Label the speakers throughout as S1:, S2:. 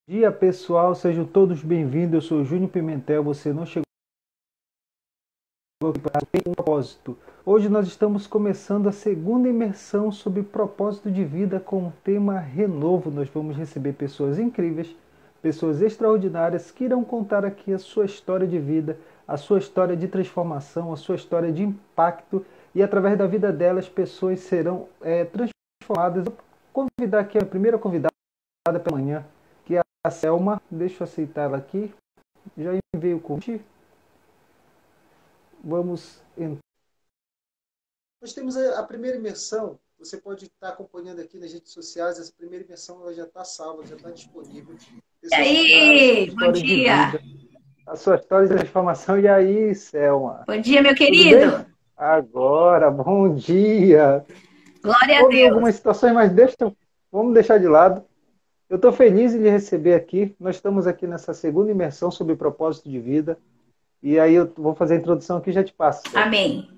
S1: Dia pessoal, sejam todos bem-vindos. Eu sou o Júnior Pimentel. Você não chegou aqui para ter um propósito. Hoje nós estamos começando a segunda imersão sobre propósito de vida com o tema Renovo. Nós vamos receber pessoas incríveis, pessoas extraordinárias que irão contar aqui a sua história de vida, a sua história de transformação, a sua história de impacto e através da vida delas pessoas serão transformadas. Eu vou convidar aqui a primeira convidada pela manhã, que é a Selma. Deixa eu aceitar ela aqui. Já enviei o convite. Vamos entrar. Nós temos a primeira imersão. Você pode estar acompanhando aqui nas redes sociais. Essa primeira imersão ela já está salva, já está disponível.
S2: E aí, bom dia.
S1: A sua história de transformação. E aí, Selma?
S2: Bom dia, meu querido.
S1: Agora, bom dia.
S2: Glória a
S1: Houve
S2: Deus.
S1: algumas situações, mas vamos deixar de lado. Eu estou feliz em lhe receber aqui. Nós estamos aqui nessa segunda imersão sobre propósito de vida. E aí eu vou fazer a introdução aqui e já te passo.
S2: Amém.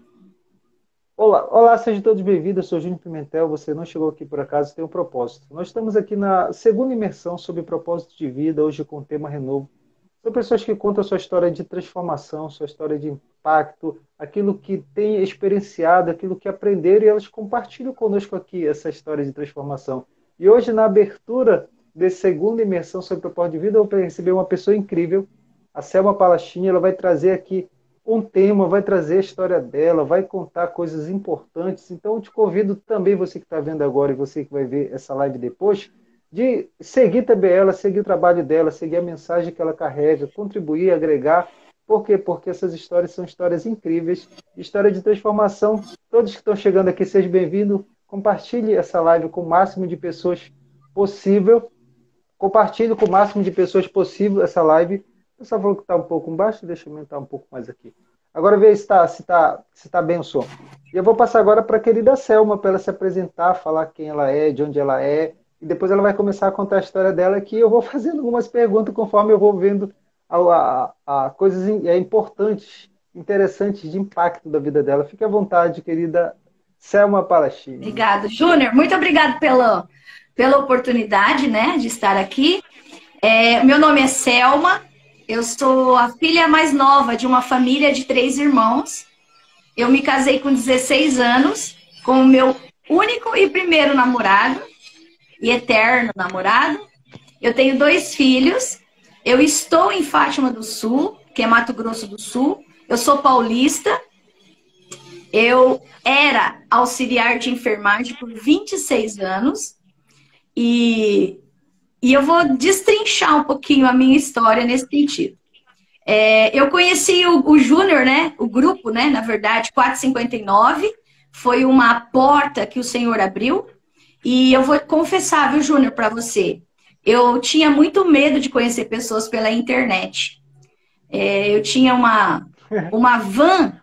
S1: Olá, sejam todos bem-vindos. Eu sou Júnior Pimentel. Você não chegou aqui por acaso, tem um propósito. Nós estamos aqui na segunda imersão sobre propósito de vida, hoje com o tema Renovo. São pessoas que contam a sua história de transformação, sua história de impacto, aquilo que têm experienciado, aquilo que aprenderam, e elas compartilham conosco aqui essa história de transformação. E hoje, na abertura dessa segunda imersão sobre propósito de vida, eu vou receber uma pessoa incrível, a Selma Palachini. Ela vai trazer aqui um tema, vai trazer a história dela, vai contar coisas importantes. Então eu te convido também, você que está vendo agora e você que vai ver essa live depois, de seguir também ela, seguir o trabalho dela, seguir a mensagem que ela carrega, contribuir, agregar. Por quê? Porque essas histórias são histórias incríveis, história de transformação. Todos que estão chegando aqui, sejam bem-vindos. Compartilhe essa live com o máximo de pessoas possível. Compartilhe com o máximo de pessoas possível essa live. Eu só falou que está um pouco baixo, deixa eu aumentar um pouco mais aqui. Agora vê se está bem o som. E eu vou passar agora para a querida Selma, para ela se apresentar, falar quem ela é, de onde ela é, e depois ela vai começar a contar a história dela aqui. Eu vou fazendo algumas perguntas conforme eu vou vendo coisas importantes, interessantes, de impacto da vida dela. Fique à vontade, querida Selma Palachini.
S2: Obrigado, Júnior. Muito obrigado pela oportunidade, né, de estar aqui. Meu nome é Selma. Eu sou a filha mais nova de uma família de 3 irmãos. Eu me casei com 16 anos com o meu único e primeiro namorado, e eterno namorado. Eu tenho 2 filhos. Eu estou em Fátima do Sul, que é Mato Grosso do Sul. Eu sou paulista. Eu era auxiliar de enfermagem por 26 anos. E eu vou destrinchar um pouquinho a minha história nesse sentido. Eu conheci o Júnior, né? O grupo, né? Na verdade, 459. Foi uma porta que o Senhor abriu. E eu vou confessar, viu, Júnior, para você. Eu tinha muito medo de conhecer pessoas pela internet. Eu tinha uma van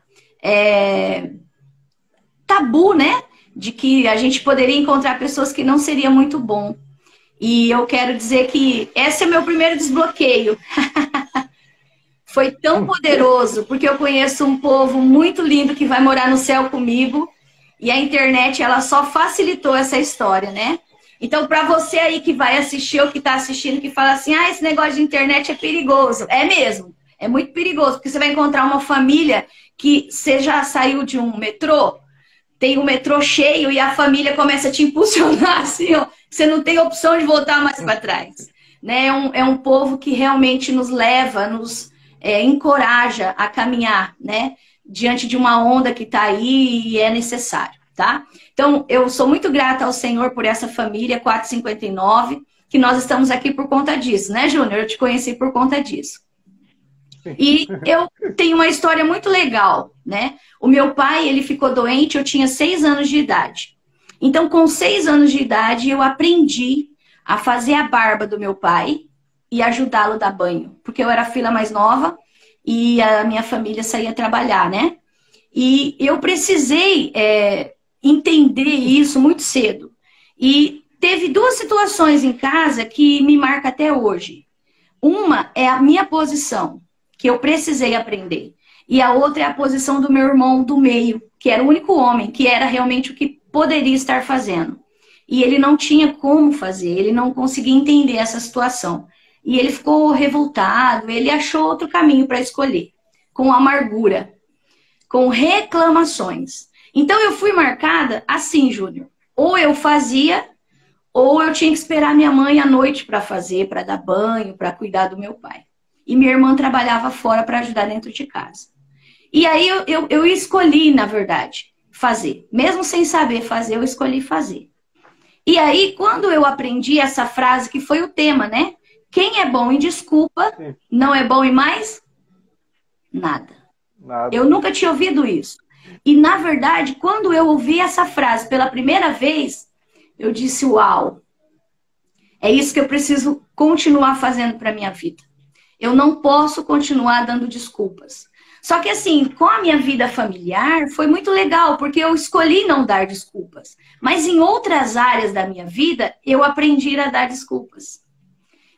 S2: tabu, né? De que a gente poderia encontrar pessoas que não seria muito bom. E eu quero dizer que esse é meu primeiro desbloqueio. Foi tão poderoso, porque eu conheço um povo muito lindo que vai morar no céu comigo. E a internet, ela só facilitou essa história, né? Então, para você aí que vai assistir ou que está assistindo, que fala assim, esse negócio de internet é perigoso. É mesmo, é muito perigoso, porque você vai encontrar uma família que você já saiu de um metrô, tem um metrô cheio e a família começa a te impulsionar, assim, ó, você não tem opção de voltar mais para trás. Né? É um povo que realmente nos leva, nos encoraja a caminhar, né? Diante de uma onda que está aí e é necessário, tá? Então, eu sou muito grata ao Senhor por essa família 459, que nós estamos aqui por conta disso, né, Júnior? Eu te conheci por conta disso. E eu tenho uma história muito legal, né? O meu pai, ele ficou doente, eu tinha 6 anos de idade. Então, com 6 anos de idade, eu aprendi a fazer a barba do meu pai e ajudá-lo a dar banho. Porque eu era a filha mais nova e a minha família saía trabalhar, né? E eu precisei entender isso muito cedo. E teve 2 situações em casa que me marcam até hoje. Uma é a minha posição, que eu precisei aprender. E a outra é a posição do meu irmão do meio, que era o único homem, que era realmente o que poderia estar fazendo. E ele não tinha como fazer, ele não conseguia entender essa situação. e ele ficou revoltado, ele achou outro caminho para escolher, com amargura, com reclamações. Então eu fui marcada assim, Júnior. Ou eu fazia, ou eu tinha que esperar minha mãe à noite para fazer, para dar banho, para cuidar do meu pai. E minha irmã trabalhava fora para ajudar dentro de casa. E aí eu escolhi, na verdade, fazer. Mesmo sem saber fazer, eu escolhi fazer. E aí, quando eu aprendi essa frase, que foi o tema, né? Quem é bom em desculpa, não é bom em mais nada. Eu nunca tinha ouvido isso. E, na verdade, quando eu ouvi essa frase pela primeira vez, eu disse, uau, é isso que eu preciso continuar fazendo para a minha vida. Eu não posso continuar dando desculpas. Só que assim, com a minha vida familiar, foi muito legal, porque eu escolhi não dar desculpas. Mas em outras áreas da minha vida, eu aprendi a dar desculpas.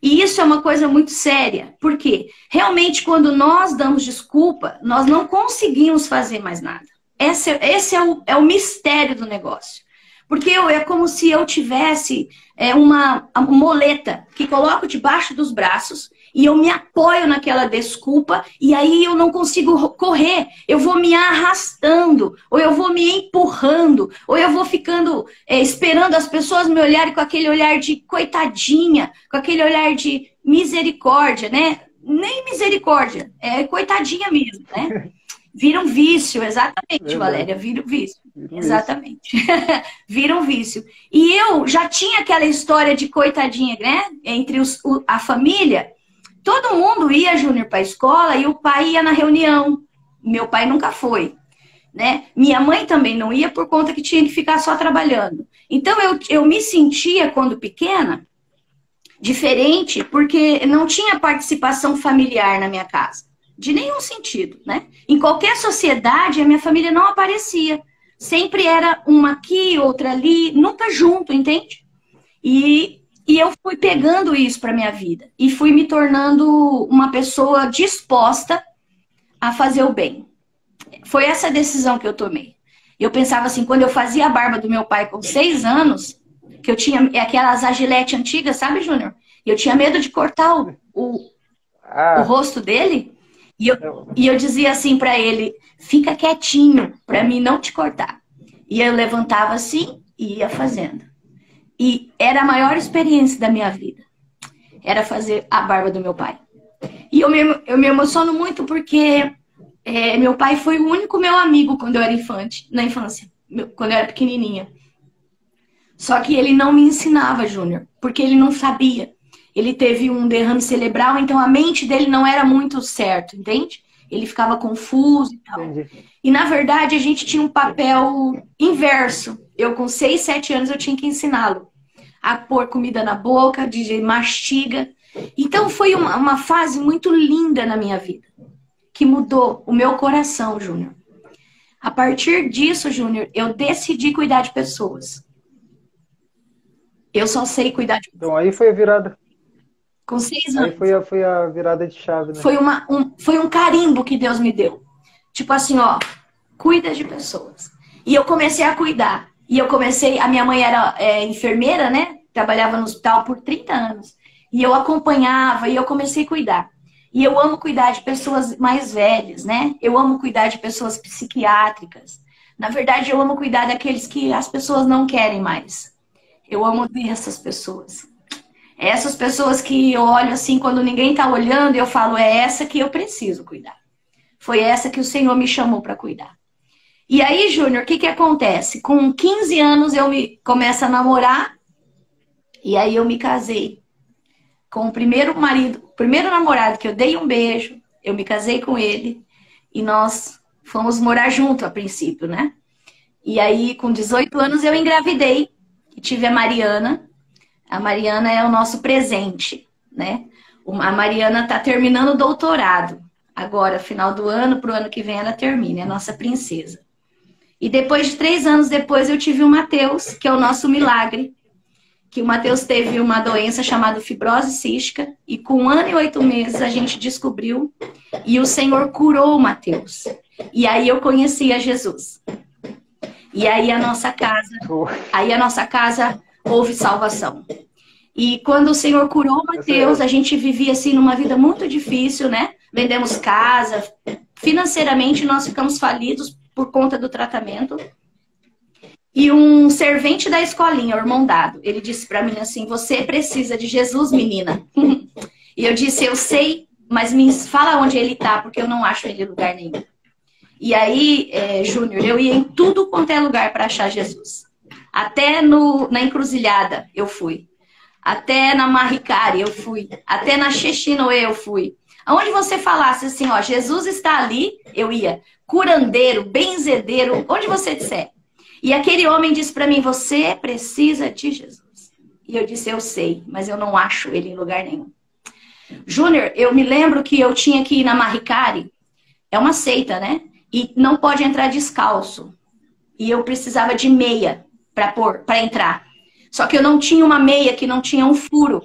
S2: E isso é uma coisa muito séria, porque realmente quando nós damos desculpa, nós não conseguimos fazer mais nada. Esse é o mistério do negócio. Porque é como se eu tivesse uma moleta que coloco debaixo dos braços e eu me apoio naquela desculpa e aí eu não consigo correr. Eu vou me arrastando, ou eu vou me empurrando, ou eu vou ficando esperando as pessoas me olharem com aquele olhar de coitadinha, com aquele olhar de misericórdia, né? Nem misericórdia, é coitadinha mesmo, né? Vira um vício, exatamente, Valéria, vira um vício. Exatamente. Vira um vício. E eu já tinha aquela história de coitadinha, né? Entre a família. Todo mundo ia, Júnior, para a escola e o pai ia na reunião. Meu pai nunca foi, né? Minha mãe também não ia por conta que tinha que ficar só trabalhando. Então eu me sentia, quando pequena, diferente, porque não tinha participação familiar na minha casa. De nenhum sentido, né? Em qualquer sociedade, a minha família não aparecia. Sempre era uma aqui, outra ali, nunca junto, entende? E eu fui pegando isso para minha vida. E fui me tornando uma pessoa disposta a fazer o bem. Foi essa decisão que eu tomei. Eu pensava assim, quando eu fazia a barba do meu pai com 6 anos, que eu tinha aquelas agilete antigas, sabe, Júnior? E eu tinha medo de cortar o rosto dele. E eu dizia assim para ele, fica quietinho, para mim não te cortar. E eu levantava assim e ia fazendo. E era a maior experiência da minha vida. Era fazer a barba do meu pai. E eu me emociono muito porque meu pai foi o único meu amigo quando eu era na infância, quando eu era pequenininha. Só que ele não me ensinava, Júnior, porque ele não sabia. Ele teve um derrame cerebral, então a mente dele não era muito certo, entende? Ele ficava confuso e tal. Entendi. E, na verdade, a gente tinha um papel inverso. Eu, com 6, 7 anos, eu tinha que ensiná-lo a pôr comida na boca, dizer mastiga. Então, foi uma fase muito linda na minha vida, que mudou o meu coração, Júnior. A partir disso, Júnior, eu decidi cuidar de pessoas. Eu só sei cuidar de pessoas.
S1: Então, aí foi a virada.
S2: Com 6 anos.
S1: Aí foi a virada de chave, né?
S2: Foi um carimbo que Deus me deu. Tipo assim, ó, cuida de pessoas. E eu comecei a cuidar. A minha mãe era enfermeira, né? Trabalhava no hospital por 30 anos. E eu acompanhava e eu comecei a cuidar. E eu amo cuidar de pessoas mais velhas, né? Eu amo cuidar de pessoas psiquiátricas. Na verdade, eu amo cuidar daqueles que as pessoas não querem mais. Eu amo ver essas pessoas. Essas pessoas que eu olho assim, quando ninguém tá olhando, eu falo, é essa que eu preciso cuidar. Foi essa que o Senhor me chamou para cuidar. E aí, Júnior, o que acontece? Com 15 anos eu começo a namorar, e aí eu me casei com o primeiro marido, o primeiro namorado que eu dei um beijo, eu me casei com ele, e nós fomos morar junto a princípio, né? E aí, com 18 anos, eu engravidei, e tive a Mariana. A Mariana é o nosso presente, né? A Mariana está terminando o doutorado. Agora, final do ano, para o ano que vem, ela termina. É a nossa princesa. E depois de 3 anos depois, eu tive o Matheus, que é o nosso milagre. Que o Matheus teve uma doença chamada fibrose cística. E com 1 ano e 8 meses, a gente descobriu. E o Senhor curou o Matheus. E aí eu conheci a Jesus. E aí a nossa casa houve salvação. E quando o Senhor curou o Mateus, a gente vivia assim numa vida muito difícil, né? Vendemos casa, financeiramente nós ficamos falidos por conta do tratamento. E um servente da escolinha, o irmão Dado, ele disse para mim assim: você precisa de Jesus, menina. E eu disse: eu sei, mas me fala onde ele tá, porque eu não acho ele em lugar nenhum. E aí, Júnior, eu ia em tudo quanto é lugar para achar Jesus. Até na encruzilhada eu fui. Até na Marricari eu fui. Até na Xexinoe eu fui. Aonde você falasse assim, ó, Jesus está ali, eu ia. Curandeiro, benzedeiro, onde você disser. E aquele homem disse para mim: você precisa de Jesus. E eu disse: eu sei, mas eu não acho ele em lugar nenhum. Júnior, eu me lembro que eu tinha que ir na Marricari. É uma seita, né? E não pode entrar descalço. E eu precisava de meia para entrar. Só que eu não tinha uma meia que não tinha um furo.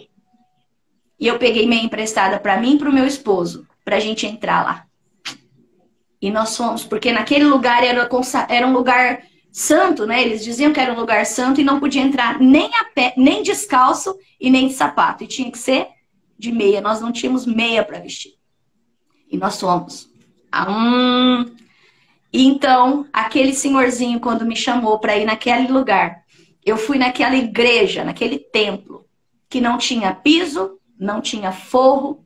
S2: E eu peguei meia emprestada para mim e para o meu esposo, para a gente entrar lá. E nós fomos, porque naquele lugar era um lugar santo, né? Eles diziam que era um lugar santo e não podia entrar nem a pé, nem descalço e nem de sapato. E tinha que ser de meia. Nós não tínhamos meia para vestir. E nós fomos. Então, aquele senhorzinho, quando me chamou para ir naquele lugar, eu fui naquela igreja, naquele templo, que não tinha piso, não tinha forro,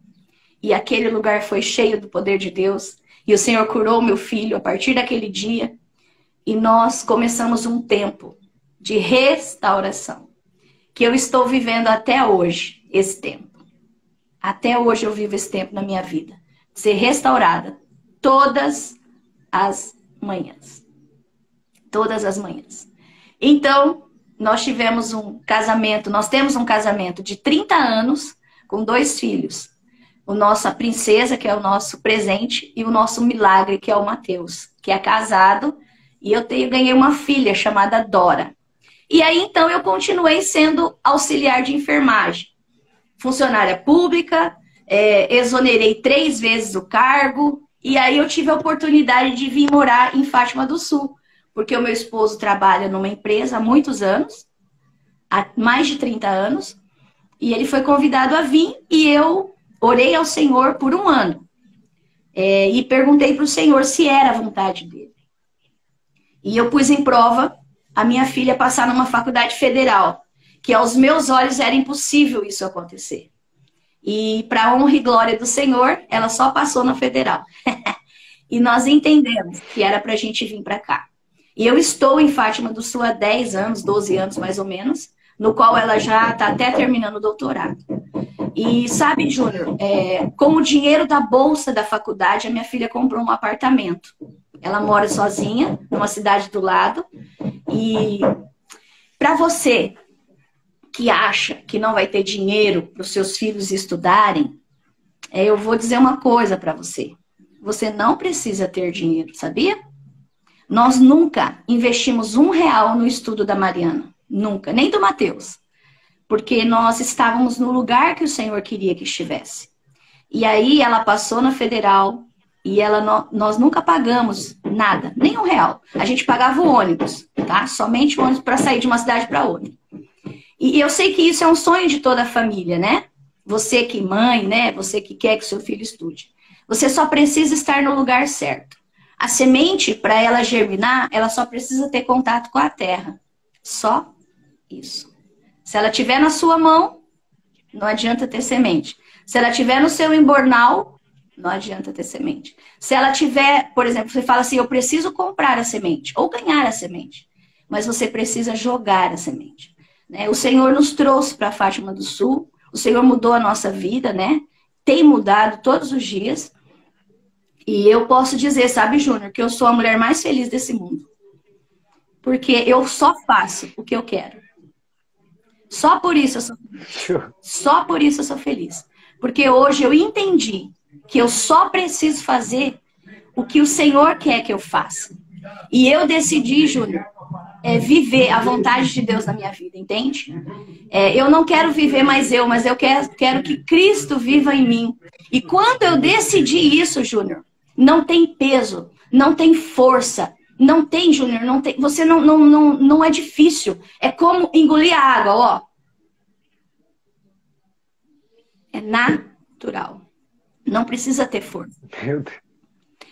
S2: e aquele lugar foi cheio do poder de Deus. E o Senhor curou meu filho a partir daquele dia. E nós começamos um tempo de restauração, que eu estou vivendo até hoje, esse tempo. Até hoje eu vivo esse tempo na minha vida. Ser restaurada todas as manhãs. Todas as manhãs. Então, nós temos um casamento de 30 anos com 2 filhos. A nossa princesa, que é o nosso presente, e o nosso milagre, que é o Mateus, que é casado. E eu ganhei uma filha chamada Dora. E aí, então, eu continuei sendo auxiliar de enfermagem. Funcionária pública, exonerei 3 vezes o cargo. E aí eu tive a oportunidade de vir morar em Fátima do Sul. Porque o meu esposo trabalha numa empresa há muitos anos. Há mais de 30 anos. E ele foi convidado a vir. E eu orei ao Senhor por 1 ano. E perguntei para o Senhor se era a vontade dele. E eu pus em prova a minha filha passar numa faculdade federal, que aos meus olhos era impossível isso acontecer. E para honra e glória do Senhor, ela só passou na federal. E nós entendemos que era para a gente vir para cá. E eu estou em Fátima do Sul há 10 anos, 12 anos mais ou menos, no qual ela já está até terminando o doutorado. E sabe, Júnior, com o dinheiro da bolsa da faculdade, a minha filha comprou um apartamento. Ela mora sozinha, numa cidade do lado. E para você que acha que não vai ter dinheiro para os seus filhos estudarem, eu vou dizer uma coisa para você. Você não precisa ter dinheiro, sabia? Nós nunca investimos R$1 no estudo da Mariana. Nunca. Nem do Mateus. Porque nós estávamos no lugar que o Senhor queria que estivesse. E aí ela passou na federal. E nós nunca pagamos nada, nem R$1. A gente pagava o ônibus, tá? Somente o ônibus para sair de uma cidade para outra. E eu sei que isso é um sonho de toda a família, né? Você que mãe, né? Você que quer que seu filho estude. Você só precisa estar no lugar certo. A semente, para ela germinar, ela só precisa ter contato com a terra. Só isso. Se ela tiver na sua mão, não adianta ter semente. Se ela tiver no seu embornal, não adianta ter semente. Se ela tiver, por exemplo, você fala assim, eu preciso comprar a semente ou ganhar a semente. Mas você precisa jogar a semente. Né? O Senhor nos trouxe para Fátima do Sul. O Senhor mudou a nossa vida, né? Tem mudado todos os dias. E eu posso dizer, sabe, Júnior, que eu sou a mulher mais feliz desse mundo. Porque eu só faço o que eu quero. Só por isso eu sou feliz. Só por isso eu sou feliz. Porque hoje eu entendi que eu só preciso fazer o que o Senhor quer que eu faça. E eu decidi, Júnior, viver a vontade de Deus na minha vida, entende? Eu não quero viver mais eu, mas eu quero que Cristo viva em mim. E quando eu decidi isso, Júnior, não tem peso, não tem força, não tem, Júnior, não tem. Você não é difícil. É como engolir a água, ó. É natural. Não precisa ter força.
S1: Meu Deus.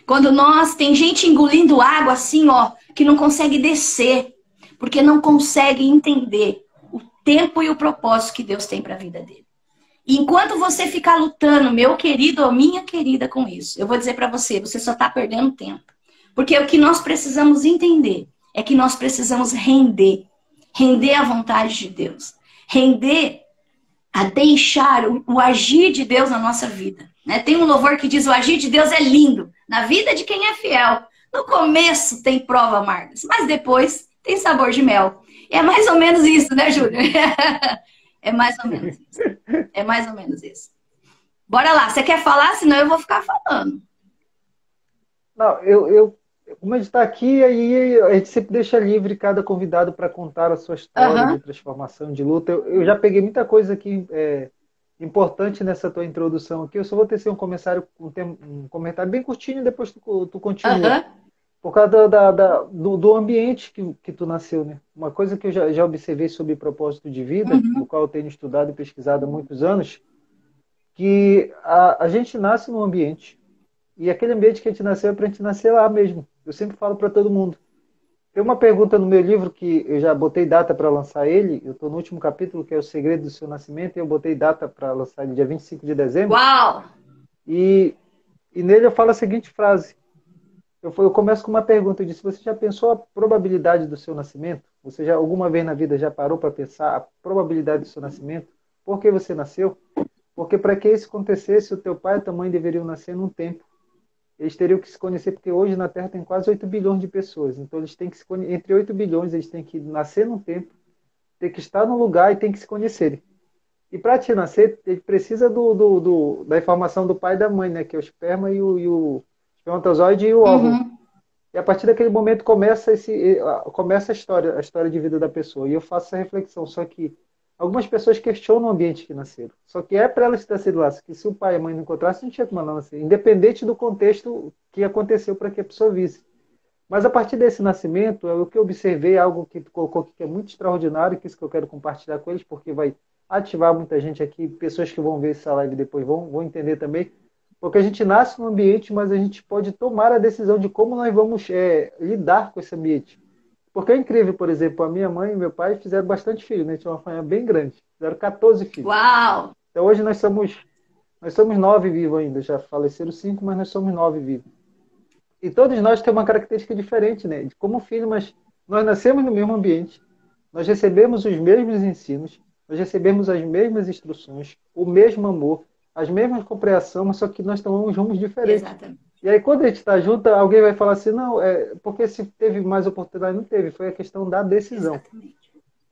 S2: Quando tem gente engolindo água assim, ó, que não consegue descer, porque não consegue entender o tempo e o propósito que Deus tem para a vida dele. E enquanto você ficar lutando, meu querido ou minha querida, com isso, eu vou dizer para você, você só está perdendo tempo. Porque o que nós precisamos entender é que nós precisamos render à vontade de Deus, render a deixar o agir de Deus na nossa vida. Né? Tem um louvor que diz: o agir de Deus é lindo na vida de quem é fiel. No começo tem prova amargas, mas depois tem sabor de mel. É mais ou menos isso, né, Júnior? É mais ou menos isso. É mais ou menos isso. Bora lá, você quer falar? Senão eu vou ficar falando.
S1: Não, como a gente está aqui, aí a gente sempre deixa livre cada convidado para contar a sua história de transformação, de luta. Eu já peguei muita coisa aqui importante nessa tua introdução aqui. Eu só vou tecer um comentário bem curtinho e depois tu continua. Por causa do ambiente que tu nasceu, né? Uma coisa que eu já observei sobre propósito de vida, no qual eu tenho estudado e pesquisado há muitos anos, que a gente nasce num ambiente, e aquele ambiente que a gente nasceu é para a gente nascer lá mesmo. Eu sempre falo para todo mundo. Tem uma pergunta no meu livro que eu já botei data para lançar ele. Eu estou no último capítulo, que é O Segredo do Seu Nascimento, e eu botei data para lançar ele dia 25 de dezembro.
S2: Uau!
S1: E nele eu falo a seguinte frase. Eu começo com uma pergunta. Eu disse: você já pensou a probabilidade do seu nascimento? Você já alguma vez na vida já parou para pensar a probabilidade do seu nascimento? Por que você nasceu? Porque para que isso acontecesse, o teu pai e a tua mãe deveriam nascer num tempo. Eles teriam que se conhecer, porque hoje na Terra tem quase 8 bilhões de pessoas. Então eles têm que se conhecer, entre 8 bilhões, eles têm que nascer num tempo, tem que estar num lugar e tem que se conhecerem. E para te nascer, ele precisa da informação do pai e da mãe, né? Que é o esperma e o espermatozoide e o óvulo. E a partir daquele momento começa a história de vida da pessoa. E eu faço essa reflexão, só que algumas pessoas questionam o ambiente que nasceram. Só que é para elas ter sido lá. Que se o pai e a mãe não encontrassem, não tinha como ela nascer. Independente do contexto que aconteceu para que a pessoa visse. Mas a partir desse nascimento, o que eu observei, algo que tu colocou aqui que é muito extraordinário, que é isso que eu quero compartilhar com eles, porque vai ativar muita gente aqui, pessoas que vão ver essa live depois vão entender também. Porque a gente nasce num ambiente, mas a gente pode tomar a decisão de como nós vamos lidar com esse ambiente. Porque é incrível, por exemplo, a minha mãe e meu pai fizeram bastante filhos, né? Tinha uma família bem grande. Fizeram 14 filhos.
S2: Uau!
S1: Então hoje nós somos 9 vivos ainda. Já faleceram 5, mas nós somos 9 vivos. E todos nós temos uma característica diferente, né? De como filho, mas nós nascemos no mesmo ambiente. Nós recebemos os mesmos ensinos. Nós recebemos as mesmas instruções, o mesmo amor, as mesmas compreensões, mas só que nós tomamos rumos diferentes.
S2: Exatamente.
S1: E aí, quando a gente está junto, alguém vai falar assim: não, porque se teve mais oportunidade, não teve. Foi a questão da decisão.
S2: Exatamente.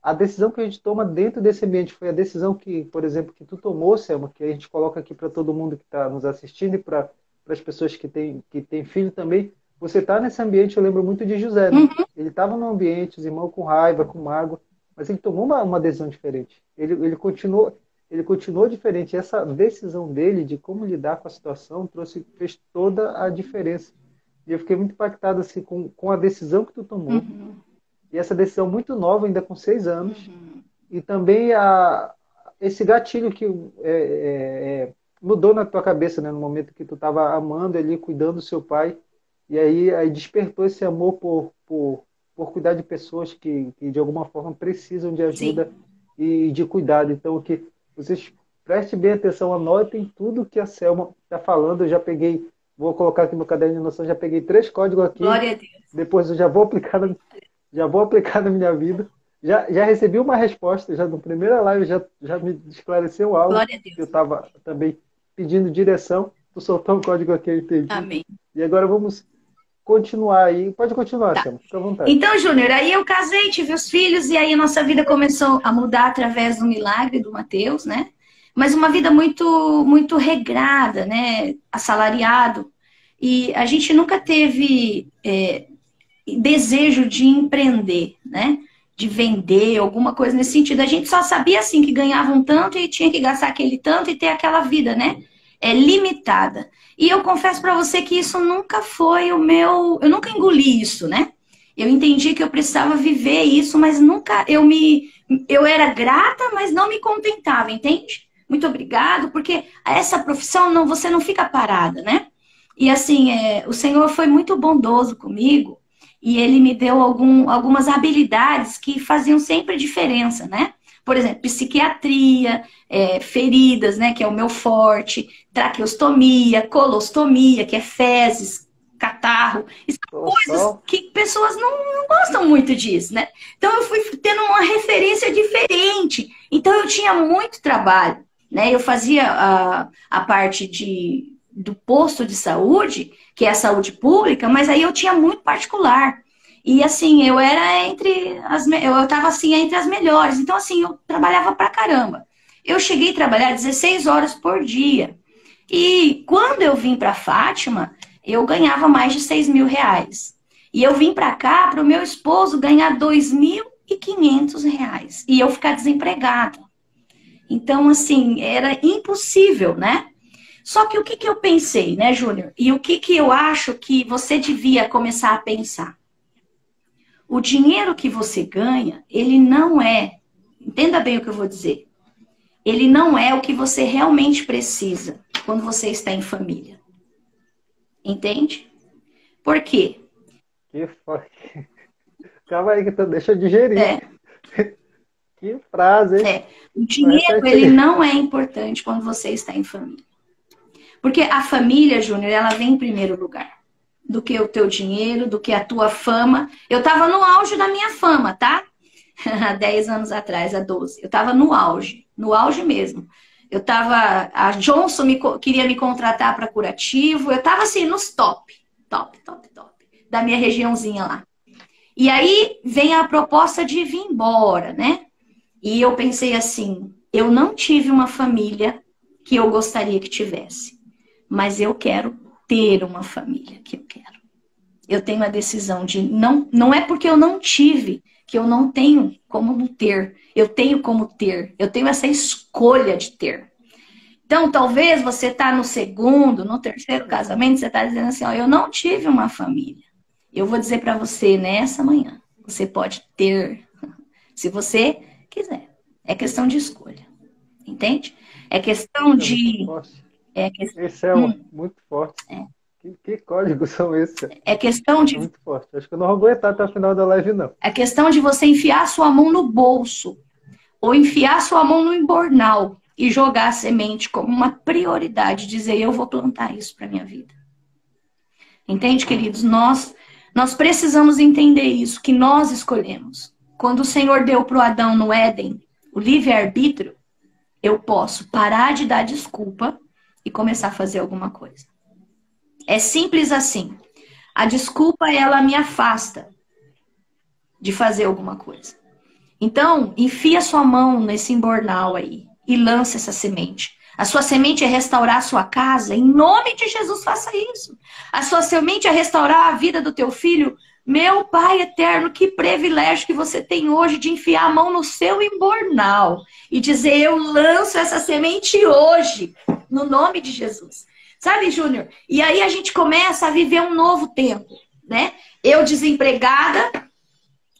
S1: A decisão que a gente toma dentro desse ambiente foi a decisão que, por exemplo, que tu tomou, Selma, que a gente coloca aqui para todo mundo que está nos assistindo e para as pessoas que têm filho também. Você está nesse ambiente, eu lembro muito de José, né? Ele estava no ambiente, os irmãos com raiva, com mágoa, mas ele tomou uma decisão diferente. Ele continuou diferente. Essa decisão dele de como lidar com a situação fez toda a diferença. E eu fiquei muito impactado assim, com a decisão que tu tomou. E essa decisão muito nova, ainda com 6 anos. E também esse gatilho que mudou na tua cabeça, né, no momento que tu estava amando ali, cuidando do seu pai. E aí despertou esse amor por cuidar de pessoas que de alguma forma precisam de ajuda. Sim. E de cuidado. Então, que vocês prestem bem atenção, anotem tudo que a Selma está falando. Eu já peguei, vou colocar aqui no caderno de noção, já peguei 3 códigos aqui. Glória a Deus. Depois eu já vou aplicar na minha vida. Já recebi uma resposta, já no primeira live já me esclareceu algo. Glória a Deus. Eu estava também pedindo direção. Tu soltou um código aqui, eu entendi.
S2: Amém.
S1: E agora vamos continuar aí. Pode continuar, Selma, fica à vontade.
S2: Então, Júnior, aí eu casei, tive os filhos, e aí a nossa vida começou a mudar através do milagre do Mateus, né? Mas uma vida muito, muito regrada, né? Assalariado. E a gente nunca teve desejo de empreender, né? De vender, alguma coisa nesse sentido. A gente só sabia, assim, que ganhava um tanto e tinha que gastar aquele tanto e ter aquela vida, né? Limitada. E eu confesso para você que isso nunca foi o meu... Eu nunca engoli isso, né? Eu entendi que eu precisava viver isso, mas nunca... Eu era grata, mas não me contentava, entende? muito obrigado, porque essa profissão não, você não fica parada, né? E assim, o Senhor foi muito bondoso comigo e Ele me deu algumas habilidades que faziam sempre diferença, né? Por exemplo, psiquiatria, feridas, né? Que é o meu forte, traqueostomia, colostomia, que é fezes, catarro. Isso são coisas
S1: Só.
S2: que pessoas não gostam muito disso, né? Então eu fui tendo uma referência diferente. Então eu tinha muito trabalho, né? Eu fazia a parte do posto de saúde, que é a saúde pública, mas aí eu tinha muito particular. E assim, eu era eu estava assim entre as melhores. Então assim, eu trabalhava pra caramba. Eu cheguei a trabalhar 16 horas por dia. E quando eu vim para Fátima, eu ganhava mais de 6 mil reais. E eu vim para cá para o meu esposo ganhar 2.500 reais. E eu ficar desempregada. Então, assim, era impossível, né? Só que o que eu pensei, né, Júnior? E o que eu acho que você devia começar a pensar? O dinheiro que você ganha, ele não é, entenda bem o que eu vou dizer, ele não é o que você realmente precisa quando você está em família. Entende? Por quê?
S1: Que foi? Calma aí, deixa eu digerir.
S2: É,
S1: Que frase, hein?
S2: o dinheiro,
S1: Repete
S2: ele
S1: aí.
S2: não é importante quando você está em família. Porque a família, Júnior, ela vem em primeiro lugar. Do que o teu dinheiro, do que a tua fama. Eu estava no auge da minha fama, tá? Há 10 anos atrás, há 12. Eu estava no auge mesmo. Eu estava. A Johnson queria me contratar para curativo. Eu estava assim, nos top da minha regiãozinha lá. E aí vem a proposta de vir embora, né? E eu pensei assim: eu não tive uma família que eu gostaria que tivesse, mas eu quero ter uma família que eu quero. Eu tenho a decisão de não é porque eu não tive que eu não tenho como não ter. Eu tenho como ter. Eu tenho essa escolha de ter. Então, talvez você está no segundo, no terceiro casamento, você está dizendo assim, ó, eu não tive uma família. Eu vou dizer para você nessa manhã, você pode ter, se você quiser. É questão de escolha, entende? É questão
S1: É muito
S2: de,
S1: forte.
S2: é, que-
S1: Esse é muito forte. Que códigos são esses?
S2: é questão
S1: É
S2: de
S1: muito forte. Acho que eu não vou aguentar até o final da live, não.
S2: É questão de você enfiar sua mão no bolso ou enfiar sua mão no embornal e jogar a semente como uma prioridade, dizer eu vou plantar isso para minha vida. Entende, queridos? Nós precisamos entender isso, que nós escolhemos. Quando o Senhor deu para o Adão no Éden o livre-arbítrio, eu posso parar de dar desculpa e começar a fazer alguma coisa. É simples assim. A desculpa, ela me afasta de fazer alguma coisa. Então, enfia sua mão nesse embornal aí e lança essa semente. A sua semente é restaurar a sua casa. Em nome de Jesus, faça isso. A sua semente é restaurar a vida do teu filho. Meu Pai eterno, que privilégio que você tem hoje de enfiar a mão no seu embornal e dizer, eu lanço essa semente hoje, no nome de Jesus. Sabe, Júnior? E aí a gente começa a viver um novo tempo, né? Eu desempregada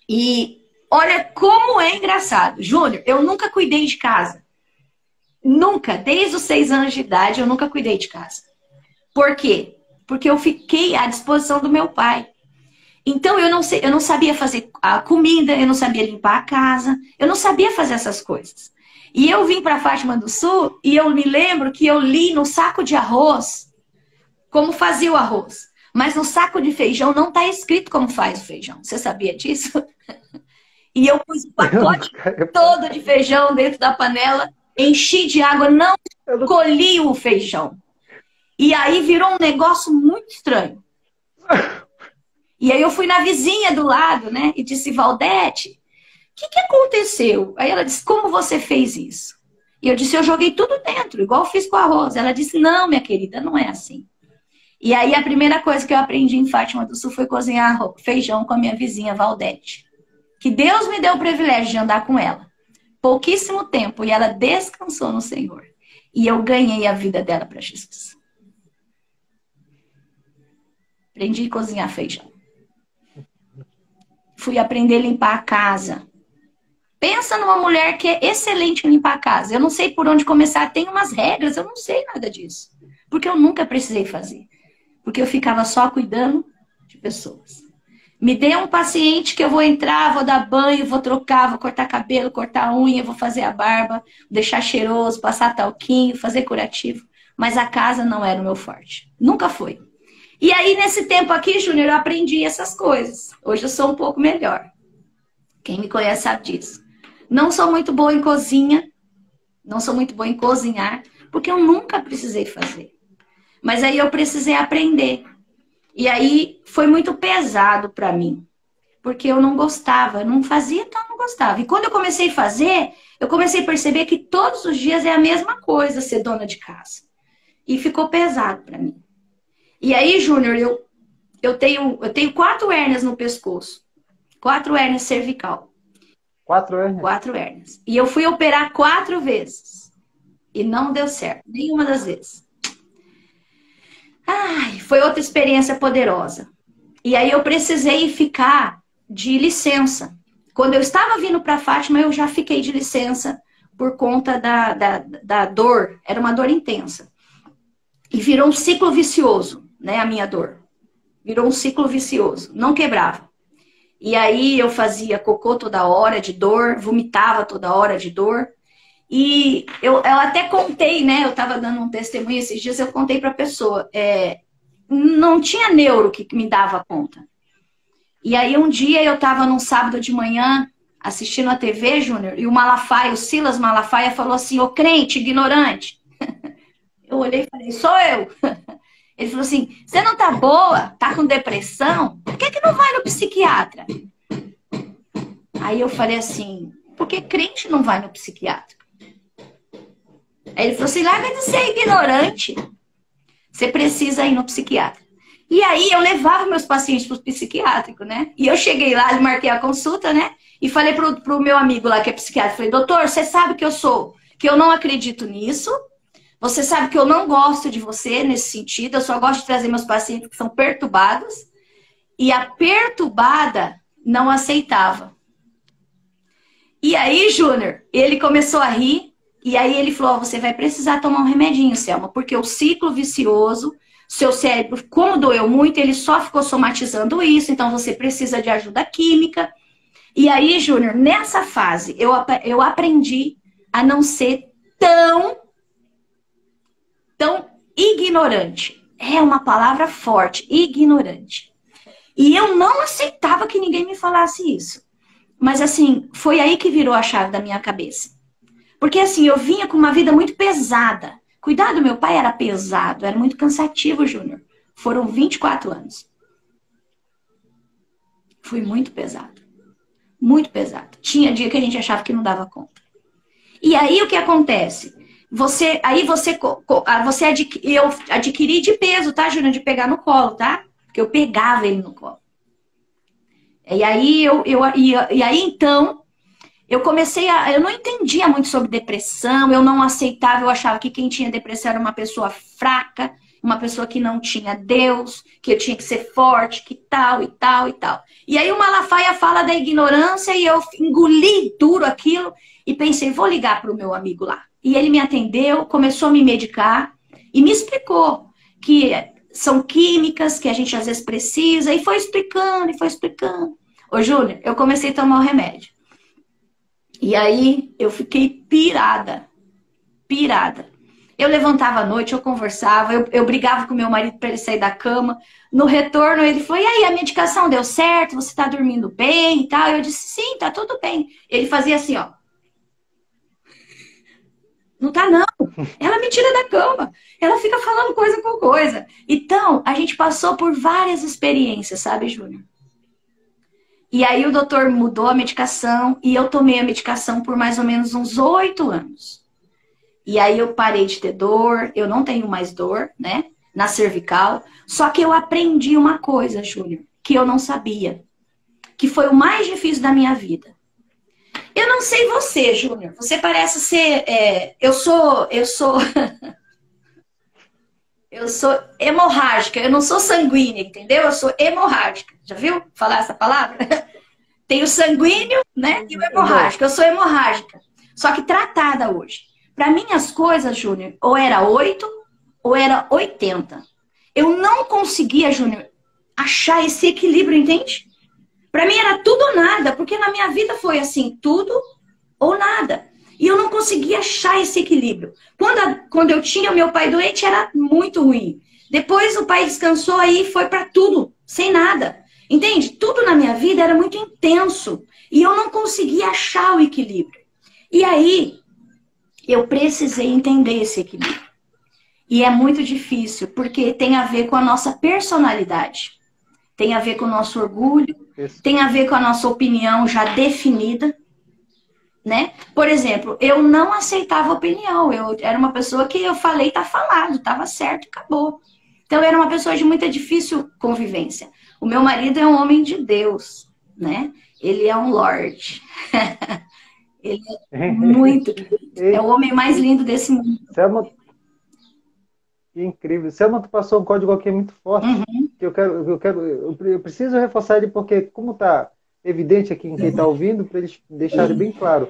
S2: e olha como é engraçado. Júnior, eu nunca cuidei de casa. Nunca, desde os 6 anos de idade, eu nunca cuidei de casa. Por quê? Porque eu fiquei à disposição do meu pai. Então eu não sabia fazer a comida, eu não sabia limpar a casa, eu não sabia fazer essas coisas. E eu vim para Fátima do Sul e eu me lembro que eu li no saco de arroz como fazia o arroz. Mas no saco de feijão não está escrito como faz o feijão. Você sabia disso? E eu pus o pacote todo de feijão dentro da panela, enchi de água, não colhi o feijão. E aí virou um negócio muito estranho. E aí eu fui na vizinha do lado, né? E disse, Valdete, o que aconteceu? Aí ela disse, como você fez isso? E eu disse, eu joguei tudo dentro, igual eu fiz com o arroz. Ela disse, não, minha querida, não é assim. E aí a primeira coisa que eu aprendi em Fátima do Sul foi cozinhar feijão com a minha vizinha Valdete. Que Deus me deu o privilégio de andar com ela. Pouquíssimo tempo. E ela descansou no Senhor. E eu ganhei a vida dela para Jesus. Aprendi a cozinhar feijão. Fui aprender a limpar a casa. Pensa numa mulher que é excelente em limpar a casa. Eu não sei por onde começar, tem umas regras, eu não sei nada disso. Porque eu nunca precisei fazer. Porque eu ficava só cuidando de pessoas. Me dê um paciente que eu vou entrar, vou dar banho, vou trocar, vou cortar cabelo, cortar unha, vou fazer a barba, deixar cheiroso, passar talquinho, fazer curativo. Mas a casa não era o meu forte. Nunca foi. E aí, nesse tempo aqui, Júnior, eu aprendi essas coisas. Hoje eu sou um pouco melhor. Quem me conhece sabe disso. Não sou muito boa em cozinha. Não sou muito boa em cozinhar. Porque eu nunca precisei fazer. Mas aí eu precisei aprender. E aí foi muito pesado para mim. Porque eu não gostava. Eu não fazia, então eu não gostava. E quando eu comecei a fazer, eu comecei a perceber que todos os dias é a mesma coisa ser dona de casa. E ficou pesado para mim. E aí, Júnior, eu tenho 4 hérnias no pescoço. 4 hérnias cervical.
S1: 4 hérnias?
S2: 4 hérnias. E eu fui operar 4 vezes. E não deu certo. Nenhuma das vezes. Ai, foi outra experiência poderosa. E aí eu precisei ficar de licença. Quando eu estava vindo para Fátima, eu já fiquei de licença por conta da dor. Era uma dor intensa. E virou um ciclo vicioso, né, a minha dor. Virou um ciclo vicioso. Não quebrava. E aí eu fazia cocô toda hora de dor, vomitava toda hora de dor. E eu até contei, né? Eu estava dando um testemunho esses dias, eu contei para a pessoa. Não tinha neuro que me dava conta. E aí um dia eu estava num sábado de manhã, assistindo a TV, Júnior, e o Malafaia, o Silas Malafaia, falou assim: ô crente, ignorante. Eu olhei e falei: sou eu. Ele falou assim: você não tá boa? Tá com depressão? Por que não vai no psiquiatra? Aí eu falei assim: por que crente não vai no psiquiatra? Aí ele falou assim: larga de ser ignorante. Você precisa ir no psiquiatra. E aí eu levava meus pacientes para o psiquiátrico, né? E eu cheguei lá, marquei a consulta, né? E falei pro meu amigo lá que é psiquiatra, falei: doutor, você sabe que eu não acredito nisso. Você sabe que eu não gosto de você nesse sentido. Eu só gosto de trazer meus pacientes que são perturbados. E a perturbada não aceitava. E aí, Júnior, ele começou a rir. E aí ele falou: você vai precisar tomar um remedinho, Selma. Porque o ciclo vicioso, seu cérebro, como doeu muito, ele só ficou somatizando isso. Então você precisa de ajuda química. E aí, Júnior, nessa fase, eu aprendi a não ser tão ignorante. É uma palavra forte, ignorante. E eu não aceitava que ninguém me falasse isso. Mas assim, foi aí que virou a chave da minha cabeça. Porque assim, eu vinha com uma vida muito pesada. Cuidado, meu pai era pesado, era muito cansativo, Júnior. Foram 24 anos. Foi muito pesado. Muito pesado. Tinha dia que a gente achava que não dava conta. E aí o que acontece? Eu adquiri de peso, tá, Júnior? De pegar no colo, tá? Porque eu pegava ele no colo. E aí, então, eu comecei eu não entendia muito sobre depressão, eu não aceitava, eu achava que quem tinha depressão era uma pessoa fraca, uma pessoa que não tinha Deus, que eu tinha que ser forte, que tal e tal e tal. E aí o Malafaia fala da ignorância e eu engoli duro aquilo e pensei: vou ligar para o meu amigo lá. E ele me atendeu, começou a me medicar e me explicou que são químicas que a gente às vezes precisa, e foi explicando, e foi explicando. Ô, Júnior, eu comecei a tomar o remédio. E aí eu fiquei pirada. Pirada. Eu levantava à noite, eu conversava, eu brigava com meu marido para ele sair da cama. No retorno, ele falou: e aí, a medicação deu certo? Você tá dormindo bem e tal? Eu disse: sim, tá tudo bem. Ele fazia assim, ó. Não tá, não. Ela me tira da cama. Ela fica falando coisa com coisa. Então, a gente passou por várias experiências, sabe, Júnior? E aí o doutor mudou a medicação e eu tomei a medicação por mais ou menos uns 8 anos. E aí eu parei de ter dor, eu não tenho mais dor, né? Na cervical. Só que eu aprendi uma coisa, Júnior, que eu não sabia. Que foi o mais difícil da minha vida. Eu não sei você, Júnior. Você parece ser... eu sou eu sou hemorrágica. Eu não sou sanguínea, entendeu? Eu sou hemorrágica. Já viu falar essa palavra? Tem o sanguíneo, né? E o hemorrágico. Eu sou hemorrágica. Só que tratada hoje. Para mim, as coisas, Júnior, ou era 8 ou era 80. Eu não conseguia, Júnior, achar esse equilíbrio, entende? Para mim era tudo ou nada, porque na minha vida foi assim, tudo ou nada. E eu não conseguia achar esse equilíbrio. Quando eu tinha meu pai doente, era muito ruim. Depois o pai descansou, aí foi para tudo, sem nada. Entende? Tudo na minha vida era muito intenso. E eu não conseguia achar o equilíbrio. E aí, eu precisei entender esse equilíbrio. E é muito difícil, porque tem a ver com a nossa personalidade. Tem a ver com o nosso orgulho.
S1: Isso.
S2: Tem a ver com a nossa opinião já definida. Né? Por exemplo, eu não aceitava opinião. Eu era uma pessoa que eu falei, tá falado, tava certo, acabou. Então, eu era uma pessoa de muita difícil convivência. O meu marido é um homem de Deus, né? Ele é um lorde. Ele é muito... É o homem mais lindo desse mundo.
S1: Selma, que incrível. Selma, tu passou um código aqui muito forte, que eu preciso reforçar ele, porque como está evidente aqui em quem está ouvindo, para eles deixarem bem claro.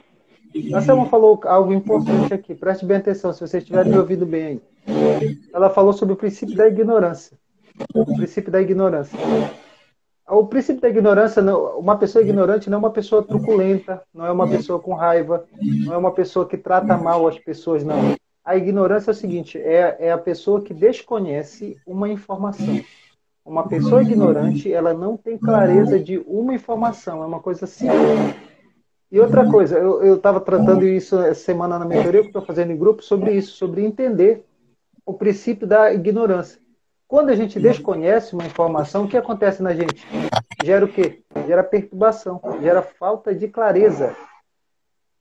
S1: A Selma falou algo importante aqui, preste bem atenção, se vocês estiverem me ouvindo bem aí. Ela falou sobre o princípio da ignorância. O princípio da ignorância. O princípio da ignorância, uma pessoa ignorante não é uma pessoa truculenta, não é uma pessoa com raiva, não é uma pessoa que trata mal as pessoas, não. A ignorância é o seguinte, é a pessoa que desconhece uma informação. Uma pessoa ignorante, ela não tem clareza de uma informação, é uma coisa simples. E outra coisa, eu estava tratando isso essa semana na mentoria, que estou fazendo em grupo, sobre isso, sobre entender o princípio da ignorância. Quando a gente desconhece uma informação, o que acontece na gente? Gera o quê? Gera perturbação, gera falta de clareza.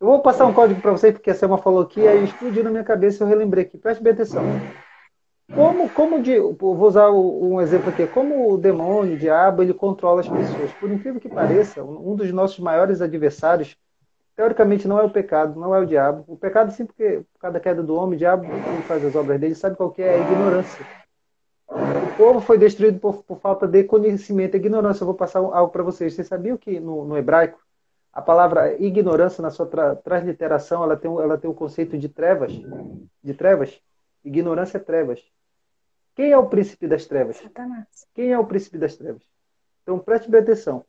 S1: Eu vou passar um código para vocês, porque a Selma falou aqui, aí explodiu na minha cabeça e eu relembrei aqui. Preste bem atenção. Vou usar um exemplo aqui. Como o demônio, o diabo, ele controla as pessoas. Por incrível que pareça, um dos nossos maiores adversários, teoricamente, não é o pecado, não é o diabo. O pecado, sim, porque por causa da queda do homem, o diabo, quando faz as obras dele, sabe qual que é a ignorância. O povo foi destruído por falta de conhecimento e ignorância. Eu vou passar algo para vocês. Vocês sabiam que no hebraico, a palavra ignorância, na sua transliteração, ela tem o conceito de trevas? De trevas? Ignorância é trevas. Quem é o príncipe das trevas?
S2: Satanás.
S1: Quem é o príncipe das trevas? Então preste bem atenção.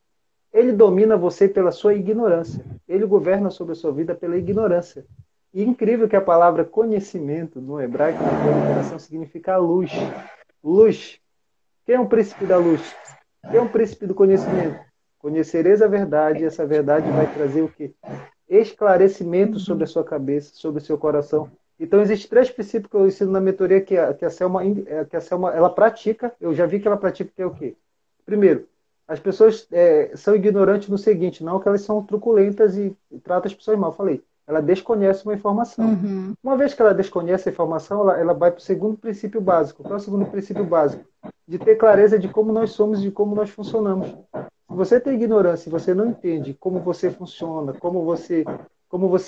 S1: Ele domina você pela sua ignorância. Ele governa sobre a sua vida pela ignorância. E incrível que a palavra conhecimento no hebraico, na transliteração, significa luz. Luz. Quem é o príncipe da luz? Quem é o príncipe do conhecimento? Conhecereis a verdade, e essa verdade vai trazer o quê? Esclarecimento sobre a sua cabeça, sobre o seu coração. Então, existem 3 princípios que eu ensino na mentoria que a Selma ela pratica. Eu já vi que ela pratica, que é o quê? Primeiro, as pessoas são ignorantes no seguinte, não que elas são truculentas e tratam as pessoas mal. Eu falei, ela desconhece uma informação. Uma vez que ela desconhece a informação, ela vai para o segundo princípio básico. Qual é o segundo princípio básico? De ter clareza de como nós somos e de como nós funcionamos. Se você tem ignorância e você não entende como você funciona, como você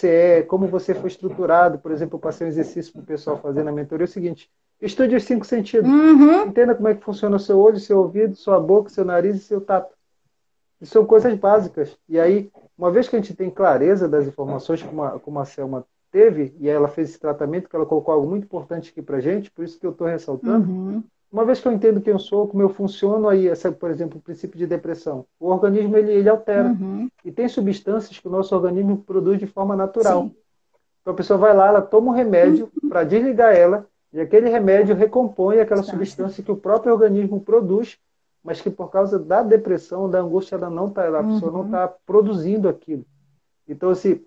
S1: é, como você foi estruturado, por exemplo, eu passei um exercício para o pessoal fazer na mentoria, é o seguinte, estude os 5 sentidos. Entenda como é que funciona o seu olho, o seu ouvido, sua boca, seu nariz e seu tato. Isso são coisas básicas. E aí, uma vez que a gente tem clareza das informações, como a Selma teve, e ela fez esse tratamento, que ela colocou algo muito importante aqui para a gente, por isso que eu estou ressaltando, uma vez que eu entendo quem eu sou, como eu funciono, aí, por exemplo, o princípio de depressão, o organismo ele altera. E tem substâncias que o nosso organismo produz de forma natural.
S2: Sim.
S1: Então a pessoa vai lá, ela toma um remédio para desligar ela, e aquele remédio recompõe aquela substância que o próprio organismo produz, mas que por causa da depressão, da angústia, a pessoa não está produzindo aquilo. Então, assim,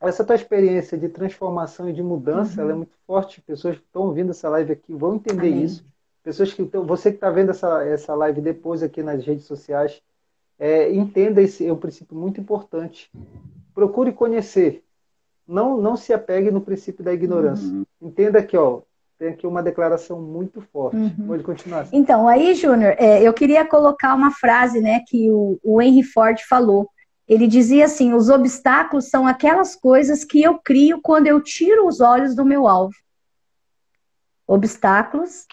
S1: essa tua experiência de transformação e de mudança, ela é muito forte. Pessoas que estão ouvindo essa live aqui vão entender isso. Pessoas que você que está vendo essa live depois aqui nas redes sociais, entenda esse é um princípio muito importante. Procure conhecer. Não se apegue no princípio da ignorância. Entenda que, tem aqui uma declaração muito forte. Pode continuar.
S3: Então, aí, Júnior, eu queria colocar uma frase, né, que o Henry Ford falou. Ele dizia assim, os obstáculos são aquelas coisas que eu crio quando eu tiro os olhos do meu alvo. Obstáculos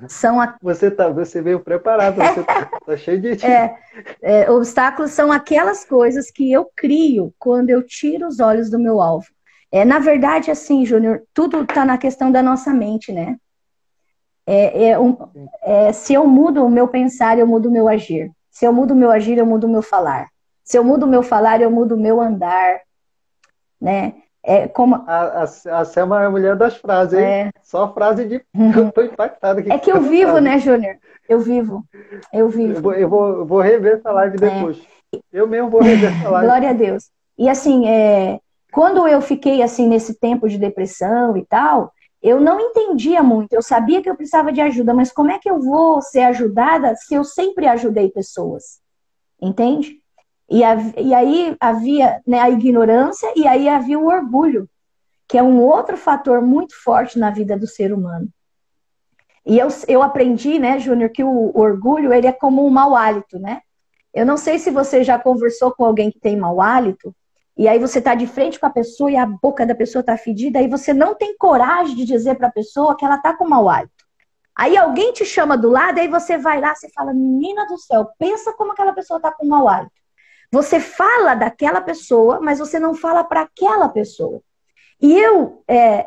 S3: São
S1: Você veio preparado, você tá cheio de...
S3: obstáculos são aquelas coisas que eu crio quando eu tiro os olhos do meu alvo. Na verdade, assim, Júnior, tudo está na questão da nossa mente, né? Se eu mudo o meu pensar, eu mudo o meu agir. Se eu mudo o meu agir, eu mudo o meu falar. Se eu mudo o meu falar, eu mudo o meu andar, né?
S1: A Selma é a mulher das frases, hein? Só frase de... Eu tô impactado aqui.
S3: É que eu vivo, né, Júnior? Eu vivo.
S1: Eu vou rever essa live depois. Eu mesmo vou rever essa live.
S3: Glória a Deus. E assim, quando eu fiquei assim nesse tempo de depressão e tal, eu não entendia muito. Eu sabia que eu precisava de ajuda, mas como é que eu vou ser ajudada se eu sempre ajudei pessoas? Entende? E aí havia, né, a ignorância e aí havia o orgulho, que é um outro fator muito forte na vida do ser humano. E eu aprendi, né, Júnior, que o orgulho, ele é como um mau hálito, né? Eu não sei se você já conversou com alguém que tem mau hálito, e aí você está de frente com a pessoa e a boca da pessoa está fedida, e você não tem coragem de dizer para a pessoa que ela está com mau hálito. Aí alguém te chama do lado, aí você vai lá, você fala, menina do céu, pensa como aquela pessoa está com mau hálito. Você fala daquela pessoa, mas você não fala para aquela pessoa. E eu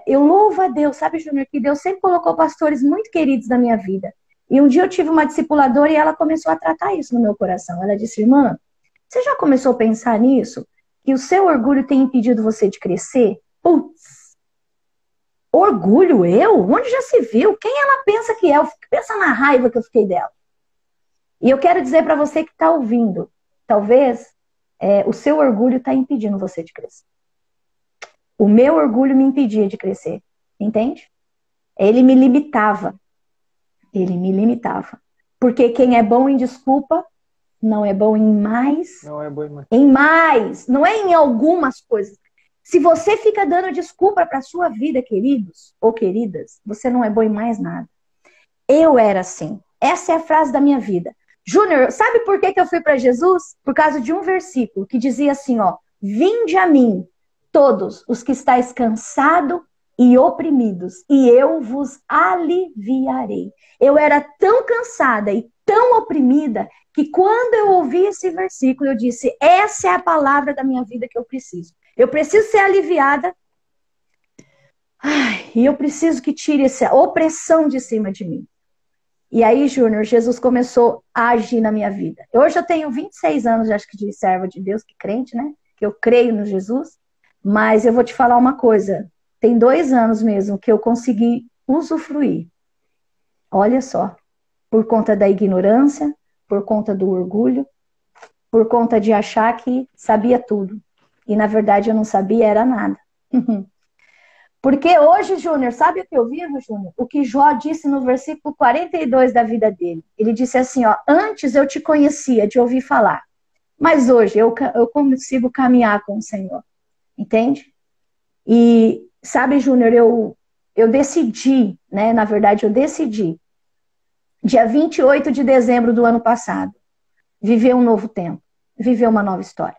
S3: louvo a Deus, sabe, Júnior, que Deus sempre colocou pastores muito queridos na minha vida. E um dia eu tive uma discipuladora e ela começou a tratar isso no meu coração. Ela disse, irmã, você já começou a pensar nisso? Que o seu orgulho tem impedido você de crescer? Putz, orgulho eu? Onde já se viu? Quem ela pensa que é? Pensa na raiva que eu fiquei dela. E eu quero dizer para você que está ouvindo, talvez o seu orgulho está impedindo você de crescer. O meu orgulho me impedia de crescer, entende? Ele me limitava. Ele me limitava. Porque quem é bom em desculpa não é bom em mais.
S1: Não é bom em mais.
S3: Em mais. Não é em algumas coisas. Se você fica dando desculpa para a sua vida, queridos ou queridas, você não é bom em mais nada. Eu era assim. Essa é a frase da minha vida. Júnior, sabe por que eu fui para Jesus? Por causa de um versículo que dizia assim, ó, vinde a mim, todos os que estáis cansados e oprimidos, e eu vos aliviarei. Eu era tão cansada e tão oprimida que quando eu ouvi esse versículo, eu disse, essa é a palavra da minha vida que eu preciso. Eu preciso ser aliviada. E eu preciso que tire essa opressão de cima de mim. E aí, Júnior, Jesus começou a agir na minha vida. Hoje eu tenho 26 anos, acho que de serva de Deus, que crente, né? Que eu creio no Jesus. Mas eu vou te falar uma coisa. Tem 2 anos mesmo que eu consegui usufruir. Olha só. Por conta da ignorância, por conta do orgulho, por conta de achar que sabia tudo. E na verdade eu não sabia, era nada. Porque hoje, Júnior, sabe o que eu vivo, Júnior? O que Jó disse no versículo 42 da vida dele. Ele disse assim, ó, antes eu te conhecia de ouvir falar, mas hoje eu consigo caminhar com o Senhor. Entende? E, sabe, Júnior, eu decidi, né? Na verdade, eu decidi, dia 28 de dezembro do ano passado, viver um novo tempo, viver uma nova história.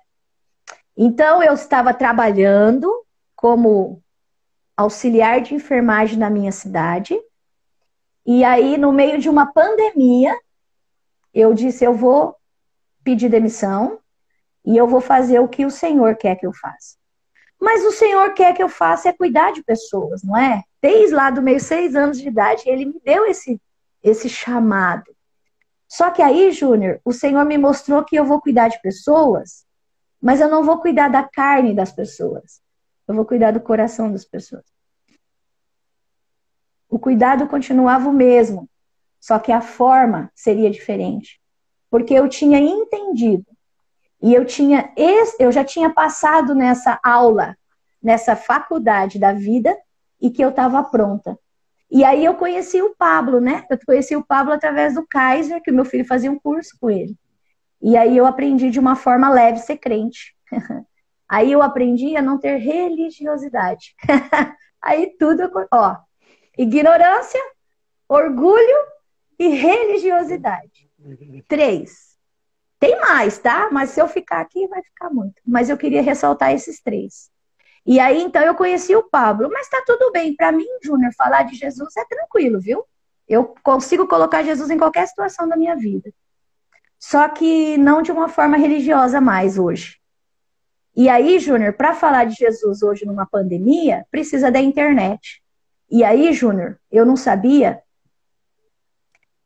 S3: Então, eu estava trabalhando como auxiliar de enfermagem na minha cidade, e aí, no meio de uma pandemia, eu disse, eu vou pedir demissão e eu vou fazer o que o Senhor quer que eu faça. Mas o Senhor quer que eu faça é cuidar de pessoas, não é? Desde lá dos meus 6 anos de idade, Ele me deu esse chamado. Só que aí, Júnior, o Senhor me mostrou que eu vou cuidar de pessoas, mas eu não vou cuidar da carne das pessoas. Eu vou cuidar do coração das pessoas. O cuidado continuava o mesmo, só que a forma seria diferente. Porque eu tinha entendido, e eu já tinha passado nessa aula, nessa faculdade da vida, e que eu estava pronta. E aí eu conheci o Pablo, né? Eu conheci o Pablo através do Kaiser, que o meu filho fazia um curso com ele. E aí eu aprendi de uma forma leve ser crente. Aí eu aprendi a não ter religiosidade. Aí tudo, ó, ignorância, orgulho e religiosidade. 3. Tem mais, tá? Mas se eu ficar aqui, vai ficar muito. Mas eu queria ressaltar esses 3. E aí, então, eu conheci o Pablo. Mas tá tudo bem. Para mim, Júnior, falar de Jesus é tranquilo, viu? Eu consigo colocar Jesus em qualquer situação da minha vida. Só que não de uma forma religiosa mais hoje. E aí, Júnior, para falar de Jesus hoje numa pandemia, precisa da internet. E aí, Júnior, eu não sabia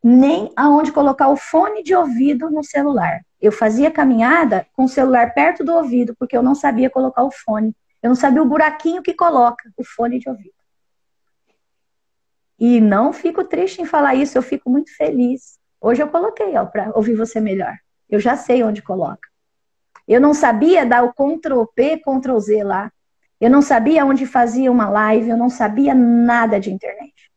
S3: nem aonde colocar o fone de ouvido no celular. Eu fazia caminhada com o celular perto do ouvido, porque eu não sabia colocar o fone. Eu não sabia o buraquinho que coloca o fone de ouvido. E não fico triste em falar isso, eu fico muito feliz. Hoje eu coloquei, ó, para ouvir você melhor. Eu já sei onde coloca. Eu não sabia dar o Ctrl+P, Ctrl+Z lá. Eu não sabia onde fazia uma live, eu não sabia nada de internet.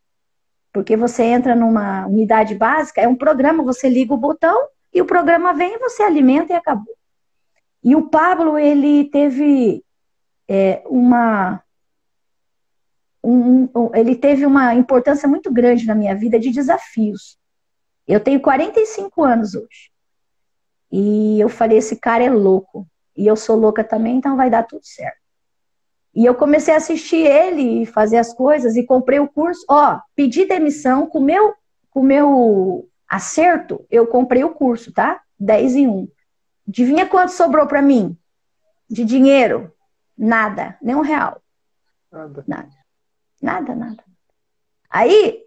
S3: Porque você entra numa unidade básica, é um programa, você liga o botão e o programa vem, você alimenta e acabou. E o Pablo, ele teve ele teve uma importância muito grande na minha vida de desafios. Eu tenho 45 anos hoje. E eu falei, esse cara é louco. E eu sou louca também, então vai dar tudo certo. E eu comecei a assistir ele e fazer as coisas e comprei o curso. Ó, pedi demissão, com o meu acerto, eu comprei o curso, tá? 10 em 1. Adivinha quanto sobrou para mim? De dinheiro? Nada, nem R$1. Nada. Aí,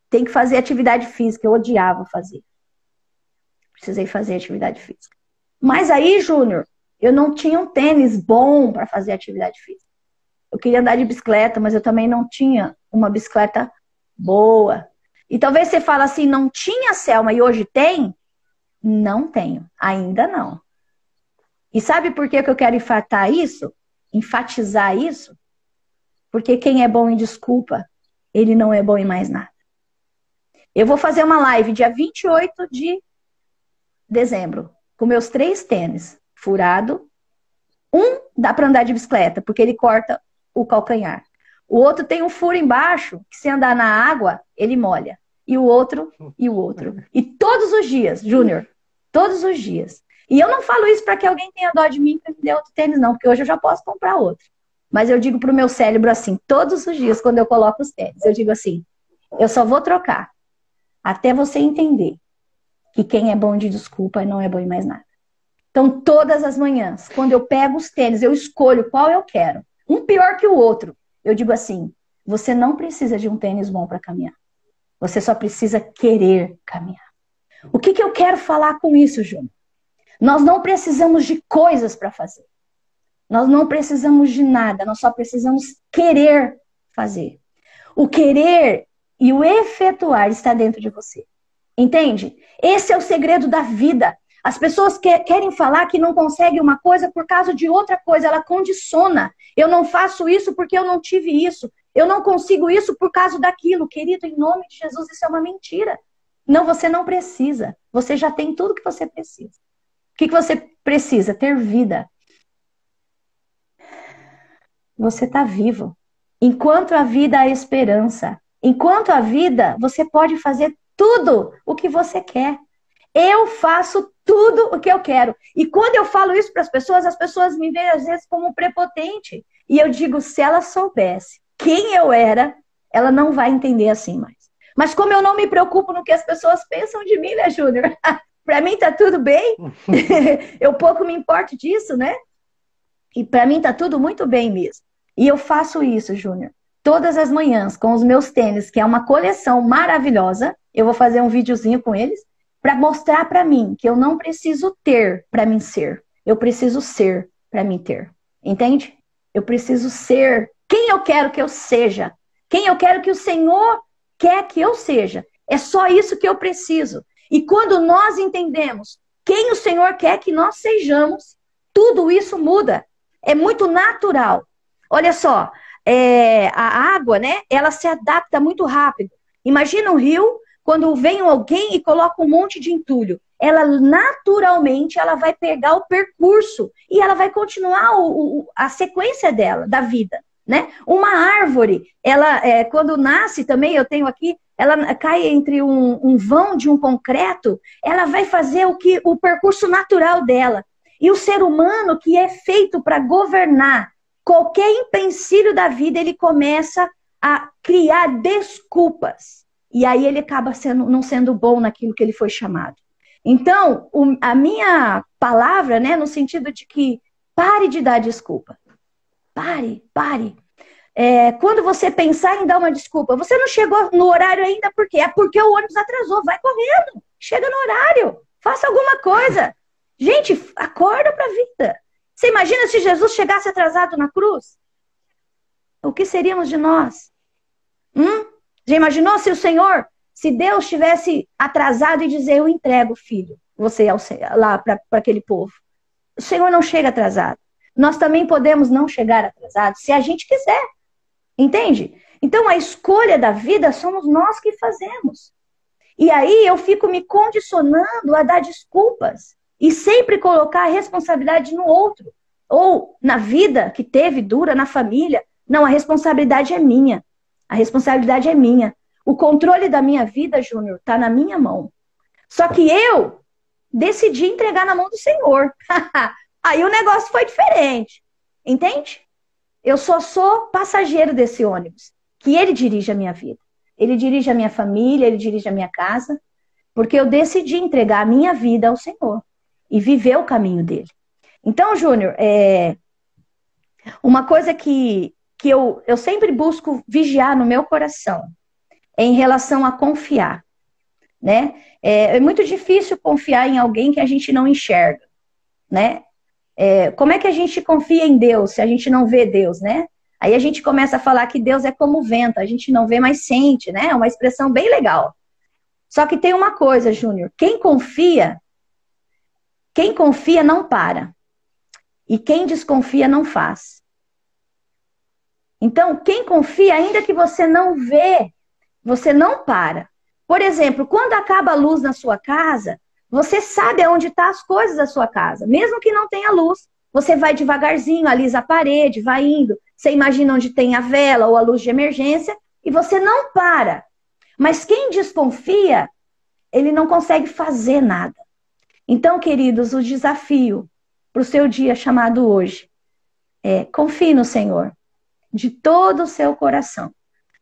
S3: tem que fazer atividade física. Eu odiava fazer. Precisei fazer atividade física. Mas aí, Júnior, eu não tinha um tênis bom para fazer atividade física. Eu queria andar de bicicleta, mas eu também não tinha uma bicicleta boa. E talvez você fale assim, não tinha, Selma, e hoje tem? Não tenho, ainda não. E sabe por que eu quero enfatizar isso? Porque quem é bom em desculpa, ele não é bom em mais nada. Eu vou fazer uma live dia 28 de dezembro, com meus 3 tênis furado. Um dá para andar de bicicleta, porque ele corta o calcanhar. O outro tem um furo embaixo, que se andar na água, ele molha. E o outro. E todos os dias, Júnior, todos os dias. E eu não falo isso para que alguém tenha dó de mim para me dar outro tênis, não, porque hoje eu já posso comprar outro. Mas eu digo pro meu cérebro assim, todos os dias, quando eu coloco os tênis, eu digo assim, eu só vou trocar até você entender que quem é bom de desculpa não é bom em mais nada. Então, todas as manhãs, quando eu pego os tênis, eu escolho qual eu quero. Um pior que o outro. Eu digo assim, você não precisa de um tênis bom para caminhar. Você só precisa querer caminhar. O que eu quero falar com isso, Júnior? Nós não precisamos de coisas para fazer. Nós não precisamos de nada, nós só precisamos querer fazer. O querer e o efetuar está dentro de você. Entende? Esse é o segredo da vida. As pessoas querem falar que não conseguem uma coisa por causa de outra coisa. Ela condiciona. Eu não faço isso porque eu não tive isso. Eu não consigo isso por causa daquilo. Querido, em nome de Jesus, isso é uma mentira. Não, você não precisa. Você já tem tudo que você precisa. O que você precisa? Ter vida. Você está vivo. Enquanto a vida há esperança. Enquanto a vida, você pode fazer tudo o que você quer. Eu faço tudo o que eu quero. E quando eu falo isso para as pessoas me veem às vezes como prepotente. E eu digo, se ela soubesse quem eu era, ela não vai entender assim mais. Mas como eu não me preocupo no que as pessoas pensam de mim, né, Júnior? Para mim tá tudo bem. Eu pouco me importo disso, né? E para mim tá tudo muito bem mesmo. E eu faço isso, Júnior, todas as manhãs com os meus tênis, que é uma coleção maravilhosa. Eu vou fazer um videozinho com eles para mostrar para mim que eu não preciso ter para mim ser. Eu preciso ser para mim ter. Entende? Eu preciso ser quem eu quero que eu seja. Quem eu quero que o Senhor quer que eu seja. É só isso que eu preciso. E quando nós entendemos quem o Senhor quer que nós sejamos, tudo isso muda. É muito natural. Olha só, a água, né? Ela se adapta muito rápido. Imagina um rio, quando vem alguém e coloca um monte de entulho. Ela naturalmente ela vai pegar o percurso e ela vai continuar a sequência dela, da vida, né? Uma árvore, ela quando nasce também, eu tenho aqui, ela cai entre um vão de um concreto, ela vai fazer o percurso natural dela. E o ser humano, que é feito para governar qualquer empecilho da vida, ele começa a criar desculpas. e aí ele acaba não sendo bom naquilo que ele foi chamado. Então, a minha palavra, né, no sentido de que pare de dar desculpa. Pare. Quando você pensar em dar uma desculpa, você não chegou no horário ainda, por quê? É porque o ônibus atrasou, vai correndo, chega no horário, faça alguma coisa. Gente, acorda para a vida. Você imagina se Jesus chegasse atrasado na cruz? O que seríamos de nós? Já imaginou se Deus tivesse atrasado e dizer, eu entrego o filho, você lá para aquele povo? O Senhor não chega atrasado. Nós também podemos não chegar atrasados se a gente quiser. Entende? Então, a escolha da vida somos nós que fazemos. E aí eu fico me condicionando a dar desculpas e sempre colocar a responsabilidade no outro. Ou na vida que teve dura, na família. Não, a responsabilidade é minha. A responsabilidade é minha. O controle da minha vida, Júnior, está na minha mão. Só que eu decidi entregar na mão do Senhor. Aí o negócio foi diferente. Entende? Eu só sou passageiro desse ônibus, que ele dirige a minha vida. Ele dirige a minha família, ele dirige a minha casa, porque eu decidi entregar a minha vida ao Senhor e viver o caminho dele. Então, Júnior, uma coisa que eu sempre busco vigiar no meu coração é em relação a confiar, né? É muito difícil confiar em alguém que a gente não enxerga, né? Como é que a gente confia em Deus se a gente não vê Deus, né? Aí a gente começa a falar que Deus é como o vento, a gente não vê, mas sente, né? É uma expressão bem legal. Só que tem uma coisa, Júnior, quem confia não para. E quem desconfia não faz. Então, quem confia, ainda que você não vê, você não para. Por exemplo, quando acaba a luz na sua casa, você sabe aonde estão as coisas da sua casa. Mesmo que não tenha luz, você vai devagarzinho, alisa a parede, vai indo. Você imagina onde tem a vela ou a luz de emergência e você não para. Mas quem desconfia, ele não consegue fazer nada. Então, queridos, o desafio para o seu dia chamado hoje é confie no Senhor de todo o seu coração.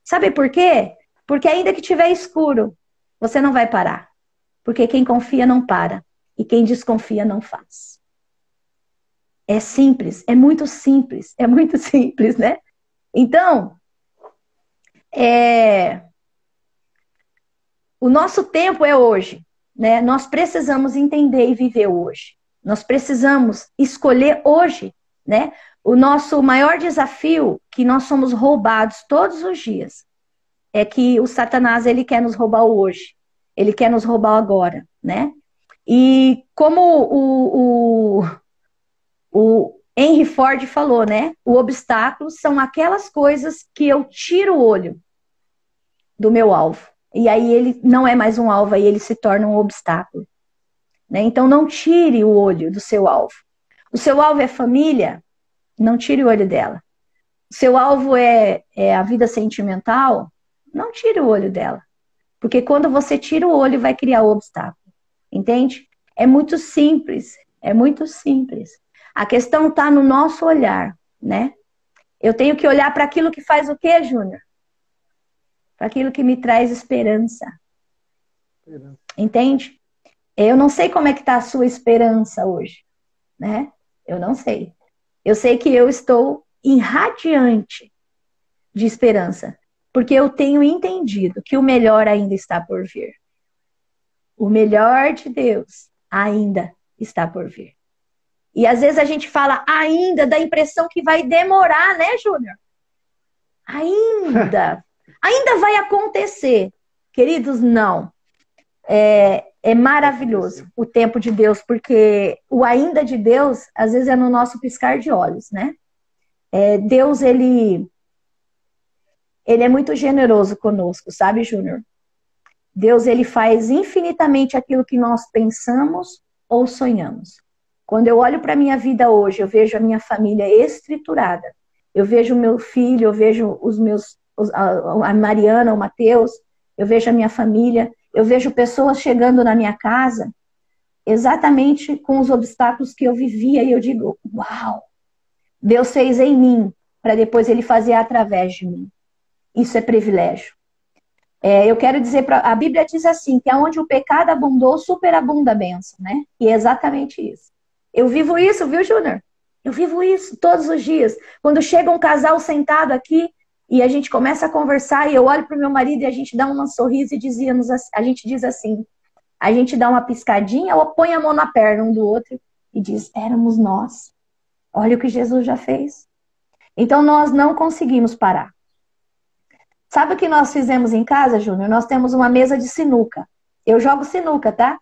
S3: Sabe por quê? Porque ainda que estiver escuro, você não vai parar. Porque quem confia não para. E quem desconfia não faz. É simples, é muito simples, né? Então, o nosso tempo é hoje, né? Nós precisamos entender e viver hoje. Nós precisamos escolher hoje, né? O nosso maior desafio, que nós somos roubados todos os dias, é que o Satanás, ele quer nos roubar hoje. Ele quer nos roubar agora, né? E como o Henry Ford falou, né? O obstáculo são aquelas coisas que eu tiro o olho do meu alvo. E aí ele não é mais um alvo, aí ele se torna um obstáculo. Né? Então não tire o olho do seu alvo. O seu alvo é família? Não tire o olho dela. O seu alvo é a vida sentimental? Não tire o olho dela. Porque quando você tira o olho, vai criar obstáculo. Entende? É muito simples. É muito simples. A questão está no nosso olhar, né? Eu tenho que olhar para aquilo que faz o quê, Júnior? Para aquilo que me traz esperança. Entende? Eu não sei como é que está a sua esperança hoje, né? Eu não sei. Eu sei que eu estou irradiante de esperança. Porque eu tenho entendido que o melhor ainda está por vir. O melhor de Deus ainda está por vir. E às vezes a gente fala ainda, dá a impressão que vai demorar, né, Júnior? Ainda vai acontecer. Queridos, não. É maravilhoso o tempo de Deus, porque o ainda de Deus, às vezes é no nosso piscar de olhos, né? Deus, ele é muito generoso conosco, sabe, Júnior? Deus, ele faz infinitamente aquilo que nós pensamos ou sonhamos. Quando eu olho para a minha vida hoje, eu vejo a minha família estruturada. Eu vejo o meu filho, eu vejo a Mariana, o Matheus, eu vejo a minha família, eu vejo pessoas chegando na minha casa exatamente com os obstáculos que eu vivia e eu digo, uau, Deus fez em mim para depois ele fazer através de mim. Isso é privilégio. Eu quero dizer, a Bíblia diz assim, que aonde o pecado abundou, superabunda a bênção, né? E é exatamente isso. Eu vivo isso, viu, Júnior? Eu vivo isso todos os dias. Quando chega um casal sentado aqui e a gente começa a conversar e eu olho para o meu marido e a gente dá um sorriso e a gente diz assim, a gente dá uma piscadinha ou põe a mão na perna um do outro e diz, éramos nós. Olha o que Jesus já fez. Então nós não conseguimos parar. Sabe o que nós fizemos em casa, Júnior? Nós temos uma mesa de sinuca. Eu jogo sinuca, tá?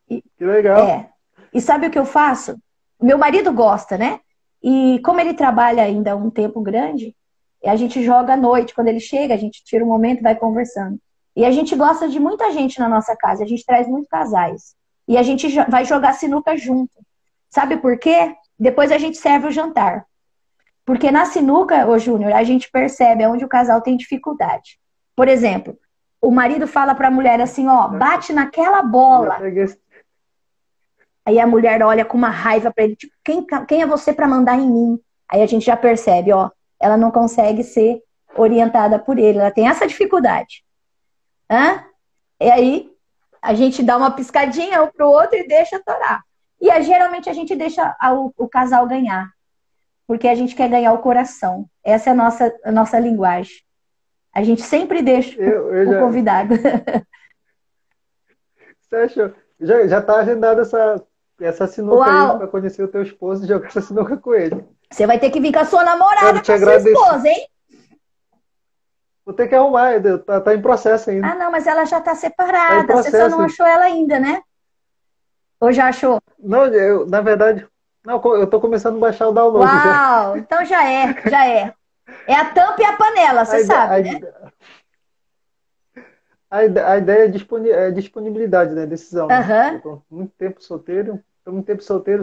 S1: Que legal.
S3: E sabe o que eu faço? Meu marido gosta, né? E como ele trabalha ainda um tempo grande, a gente joga à noite. Quando ele chega, a gente tira um momento e vai conversando. E a gente gosta de muita gente na nossa casa. A gente traz muitos casais. E a gente vai jogar sinuca junto. Sabe por quê? Depois a gente serve o jantar. Porque na sinuca, ô Júnior, a gente percebe onde o casal tem dificuldade. Por exemplo, o marido fala para a mulher assim, ó, bate naquela bola. Aí a mulher olha com uma raiva para ele, tipo, quem é você para mandar em mim? Aí a gente já percebe, ó, ela não consegue ser orientada por ele, ela tem essa dificuldade. E aí a gente dá uma piscadinha um pro outro e deixa torar. E geralmente a gente deixa o casal ganhar. Porque a gente quer ganhar o coração. Essa é a nossa linguagem. A gente sempre deixa o convidado.
S1: Você achou? Já tá agendada essa sinuca aí para conhecer o teu esposo e jogar essa sinuca com ele.
S3: Você vai ter que vir com a sua namorada, com a sua esposa, hein?
S1: Vou ter que arrumar, tá em processo ainda.
S3: Ah, não, mas ela já tá separada. Você só não achou ela ainda, né? Ou já achou?
S1: Não, na verdade... Não, eu tô começando a baixar o download.
S3: Uau, então já é. É a tampa e a panela, você sabe, né?
S1: A ideia é disponibilidade, né? Decisão. Né? Eu tô muito tempo solteiro,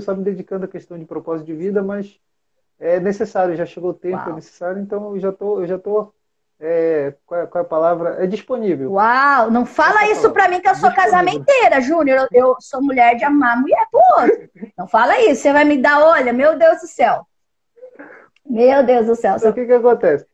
S1: só me dedicando à questão de propósito de vida, mas é necessário, já chegou o tempo, é necessário, então eu já tô qual é a palavra? É disponível.
S3: Uau, não fala isso pra mim que eu sou casamenteira, Júnior. Eu sou mulher de amar mulher pro outro. Não fala isso, você vai me dar, olha, meu Deus do céu. Meu Deus do céu.
S1: Então, o que acontece?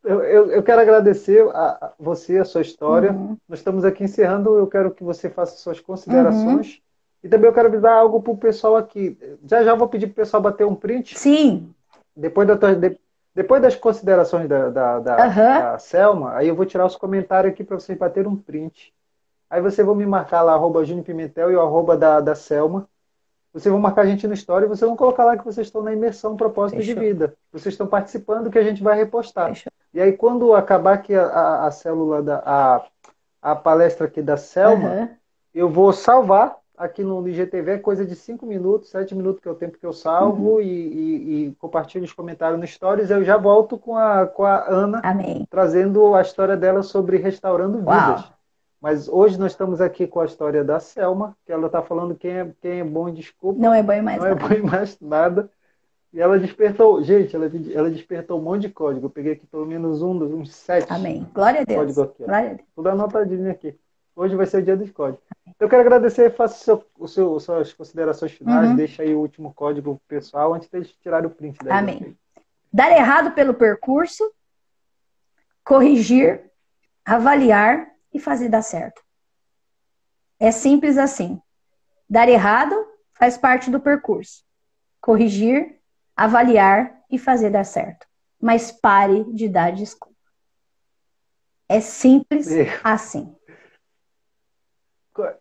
S1: Eu quero agradecer a você, a sua história. Nós estamos aqui encerrando, eu quero que você faça suas considerações. E também eu quero avisar algo pro pessoal aqui. Já vou pedir pro pessoal bater um print.
S3: Sim.
S1: Depois das considerações da Selma, aí eu vou tirar os comentários aqui para vocês baterem um print. Aí vocês vão me marcar lá, @JúniorPimentel e o da Selma. Vocês vão marcar a gente no story e vocês vão colocar lá que vocês estão na imersão Propósito de Vida. Vocês estão participando, que a gente vai repostar. E aí quando acabar aqui a célula, a palestra aqui da Selma, eu vou salvar aqui no IGTV, é coisa de 5 minutos, 7 minutos, que é o tempo que eu salvo, e compartilho os comentários no Stories. Eu já volto com a Ana, trazendo a história dela sobre restaurando vidas. Mas hoje nós estamos aqui com a história da Selma, que ela está falando quem é bom em desculpa.
S3: Não é bom em mais
S1: nada. Não é bom em mais nada. E ela despertou, gente, ela despertou um monte de código. Eu peguei aqui pelo menos uns 7.
S3: Amém. Glória a Deus.
S1: Código aqui,
S3: Glória a Deus.
S1: Tudo anotadinho aqui. Hoje vai ser o dia dos códigos. Eu quero agradecer, faça suas considerações finais, deixa aí o último código pessoal, antes deles tirarem o print daí.
S3: Amém. Dar errado pelo percurso, corrigir, avaliar e fazer dar certo. É simples assim. Dar errado faz parte do percurso. Corrigir, avaliar e fazer dar certo. Mas pare de dar desculpa. É simples assim.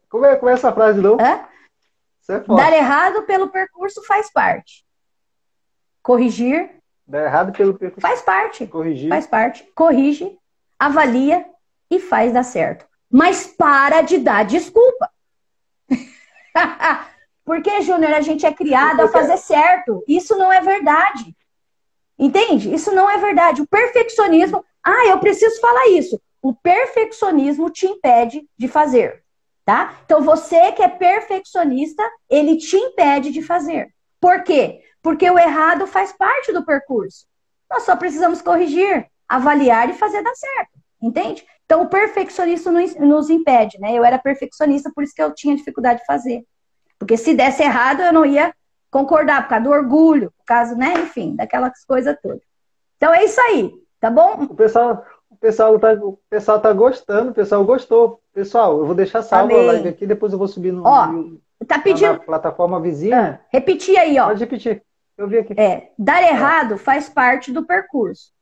S1: Como é essa frase, não?
S3: Dar errado pelo percurso faz parte. Corrigir.
S1: Dar errado pelo percurso.
S3: Faz parte.
S1: Corrigir.
S3: Faz parte. Corrige, avalia e faz dar certo. Mas para de dar desculpa. Porque, Júnior, a gente é criado a fazer certo. Isso não é verdade. Entende? Isso não é verdade. O perfeccionismo... eu preciso falar isso. O perfeccionismo te impede de fazer. Tá? Então, você que é perfeccionista, ele te impede de fazer. Por quê? Porque o errado faz parte do percurso. Nós só precisamos corrigir, avaliar e fazer dar certo. Entende? Então, o perfeccionismo nos impede, né? Eu era perfeccionista, por isso que eu tinha dificuldade de fazer. Porque se desse errado, eu não ia concordar, por causa do orgulho, por causa, né? Enfim, daquelas coisas todas. Então, é isso aí, tá bom?
S1: O pessoal o pessoal tá gostando, o pessoal gostou. Pessoal, eu vou deixar salva a
S3: Amém.
S1: live aqui, depois eu vou subir
S3: Ó, tá
S1: na
S3: pedindo.
S1: plataforma vizinha.
S3: Repetir aí, ó.
S1: Pode repetir. Eu vi aqui.
S3: Dar errado faz parte do percurso.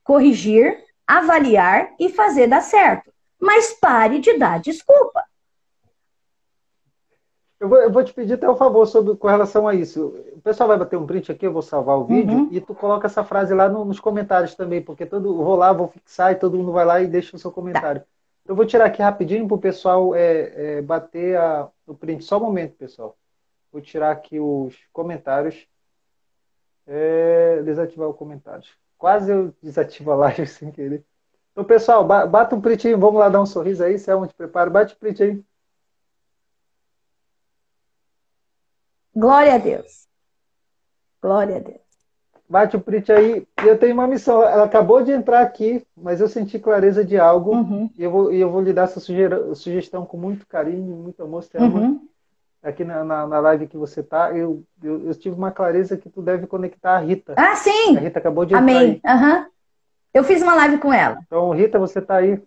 S3: Corrigir, avaliar e fazer dar certo. Mas pare de dar desculpa.
S1: Eu vou te pedir até um favor com relação a isso. O pessoal vai bater um print aqui, eu vou salvar o vídeo e tu coloca essa frase lá nos comentários também, porque eu vou lá, vou fixar e todo mundo vai lá e deixa o seu comentário. Tá. Eu vou tirar aqui rapidinho para o pessoal bater o print. Só um momento, pessoal. Vou tirar aqui os comentários. Desativar os comentários. Quase eu desativo a live sem querer. Então, pessoal, bata um print aí. Vamos lá dar um sorriso aí. Selma, te prepara. Bate o print aí.
S3: Glória a Deus. Glória a Deus.
S1: Bate o print aí. E eu tenho uma missão. Ela acabou de entrar aqui, mas eu senti clareza de algo. E eu vou lhe dar essa sugestão com muito carinho, muito amor. Selma. Aqui na live que você tá, eu tive uma clareza que tu deve conectar a Rita.
S3: Ah, sim!
S1: A Rita acabou de entrar.
S3: Amém. Eu fiz uma live com ela.
S1: Então, Rita, você tá aí.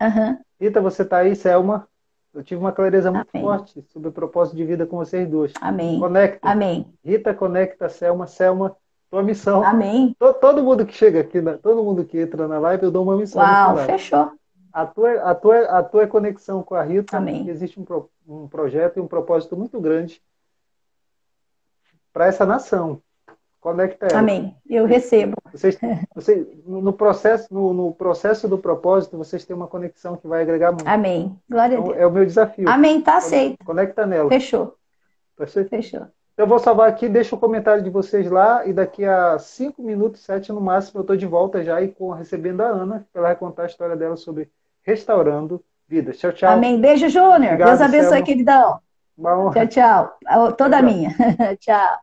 S1: Rita, você tá aí, Selma. Eu tive uma clareza muito forte sobre o propósito de vida com vocês duas.
S3: Amém.
S1: Conecta.
S3: Amém.
S1: Rita, conecta, Selma. Selma, tua missão.
S3: Amém.
S1: Todo mundo que chega aqui, todo mundo que entra na live, eu dou uma missão.
S3: Uau, fechou.
S1: A tua conexão com a Rita,
S3: Amém.
S1: Existe um projeto e um propósito muito grande para essa nação. Conecta ela.
S3: Amém. Eu recebo.
S1: Vocês, no processo do propósito, vocês têm uma conexão que vai agregar muito.
S3: Amém. Glória a Deus.
S1: É o meu desafio.
S3: Amém. Tá aceito.
S1: Conecta nela.
S3: Fechou.
S1: Tá aceito?
S3: Fechou.
S1: Eu vou salvar aqui, deixo o comentário de vocês lá e daqui a 5 minutos, 7 no máximo, eu estou de volta já e recebendo a Ana, que ela vai contar a história dela sobre restaurando vidas. Tchau, tchau.
S3: Amém. Beijo, Júnior. Deus abençoe,
S1: Selma.
S3: queridão.
S1: Uma honra.
S3: Tchau, tchau. Toda
S1: tchau.
S3: minha. Tchau.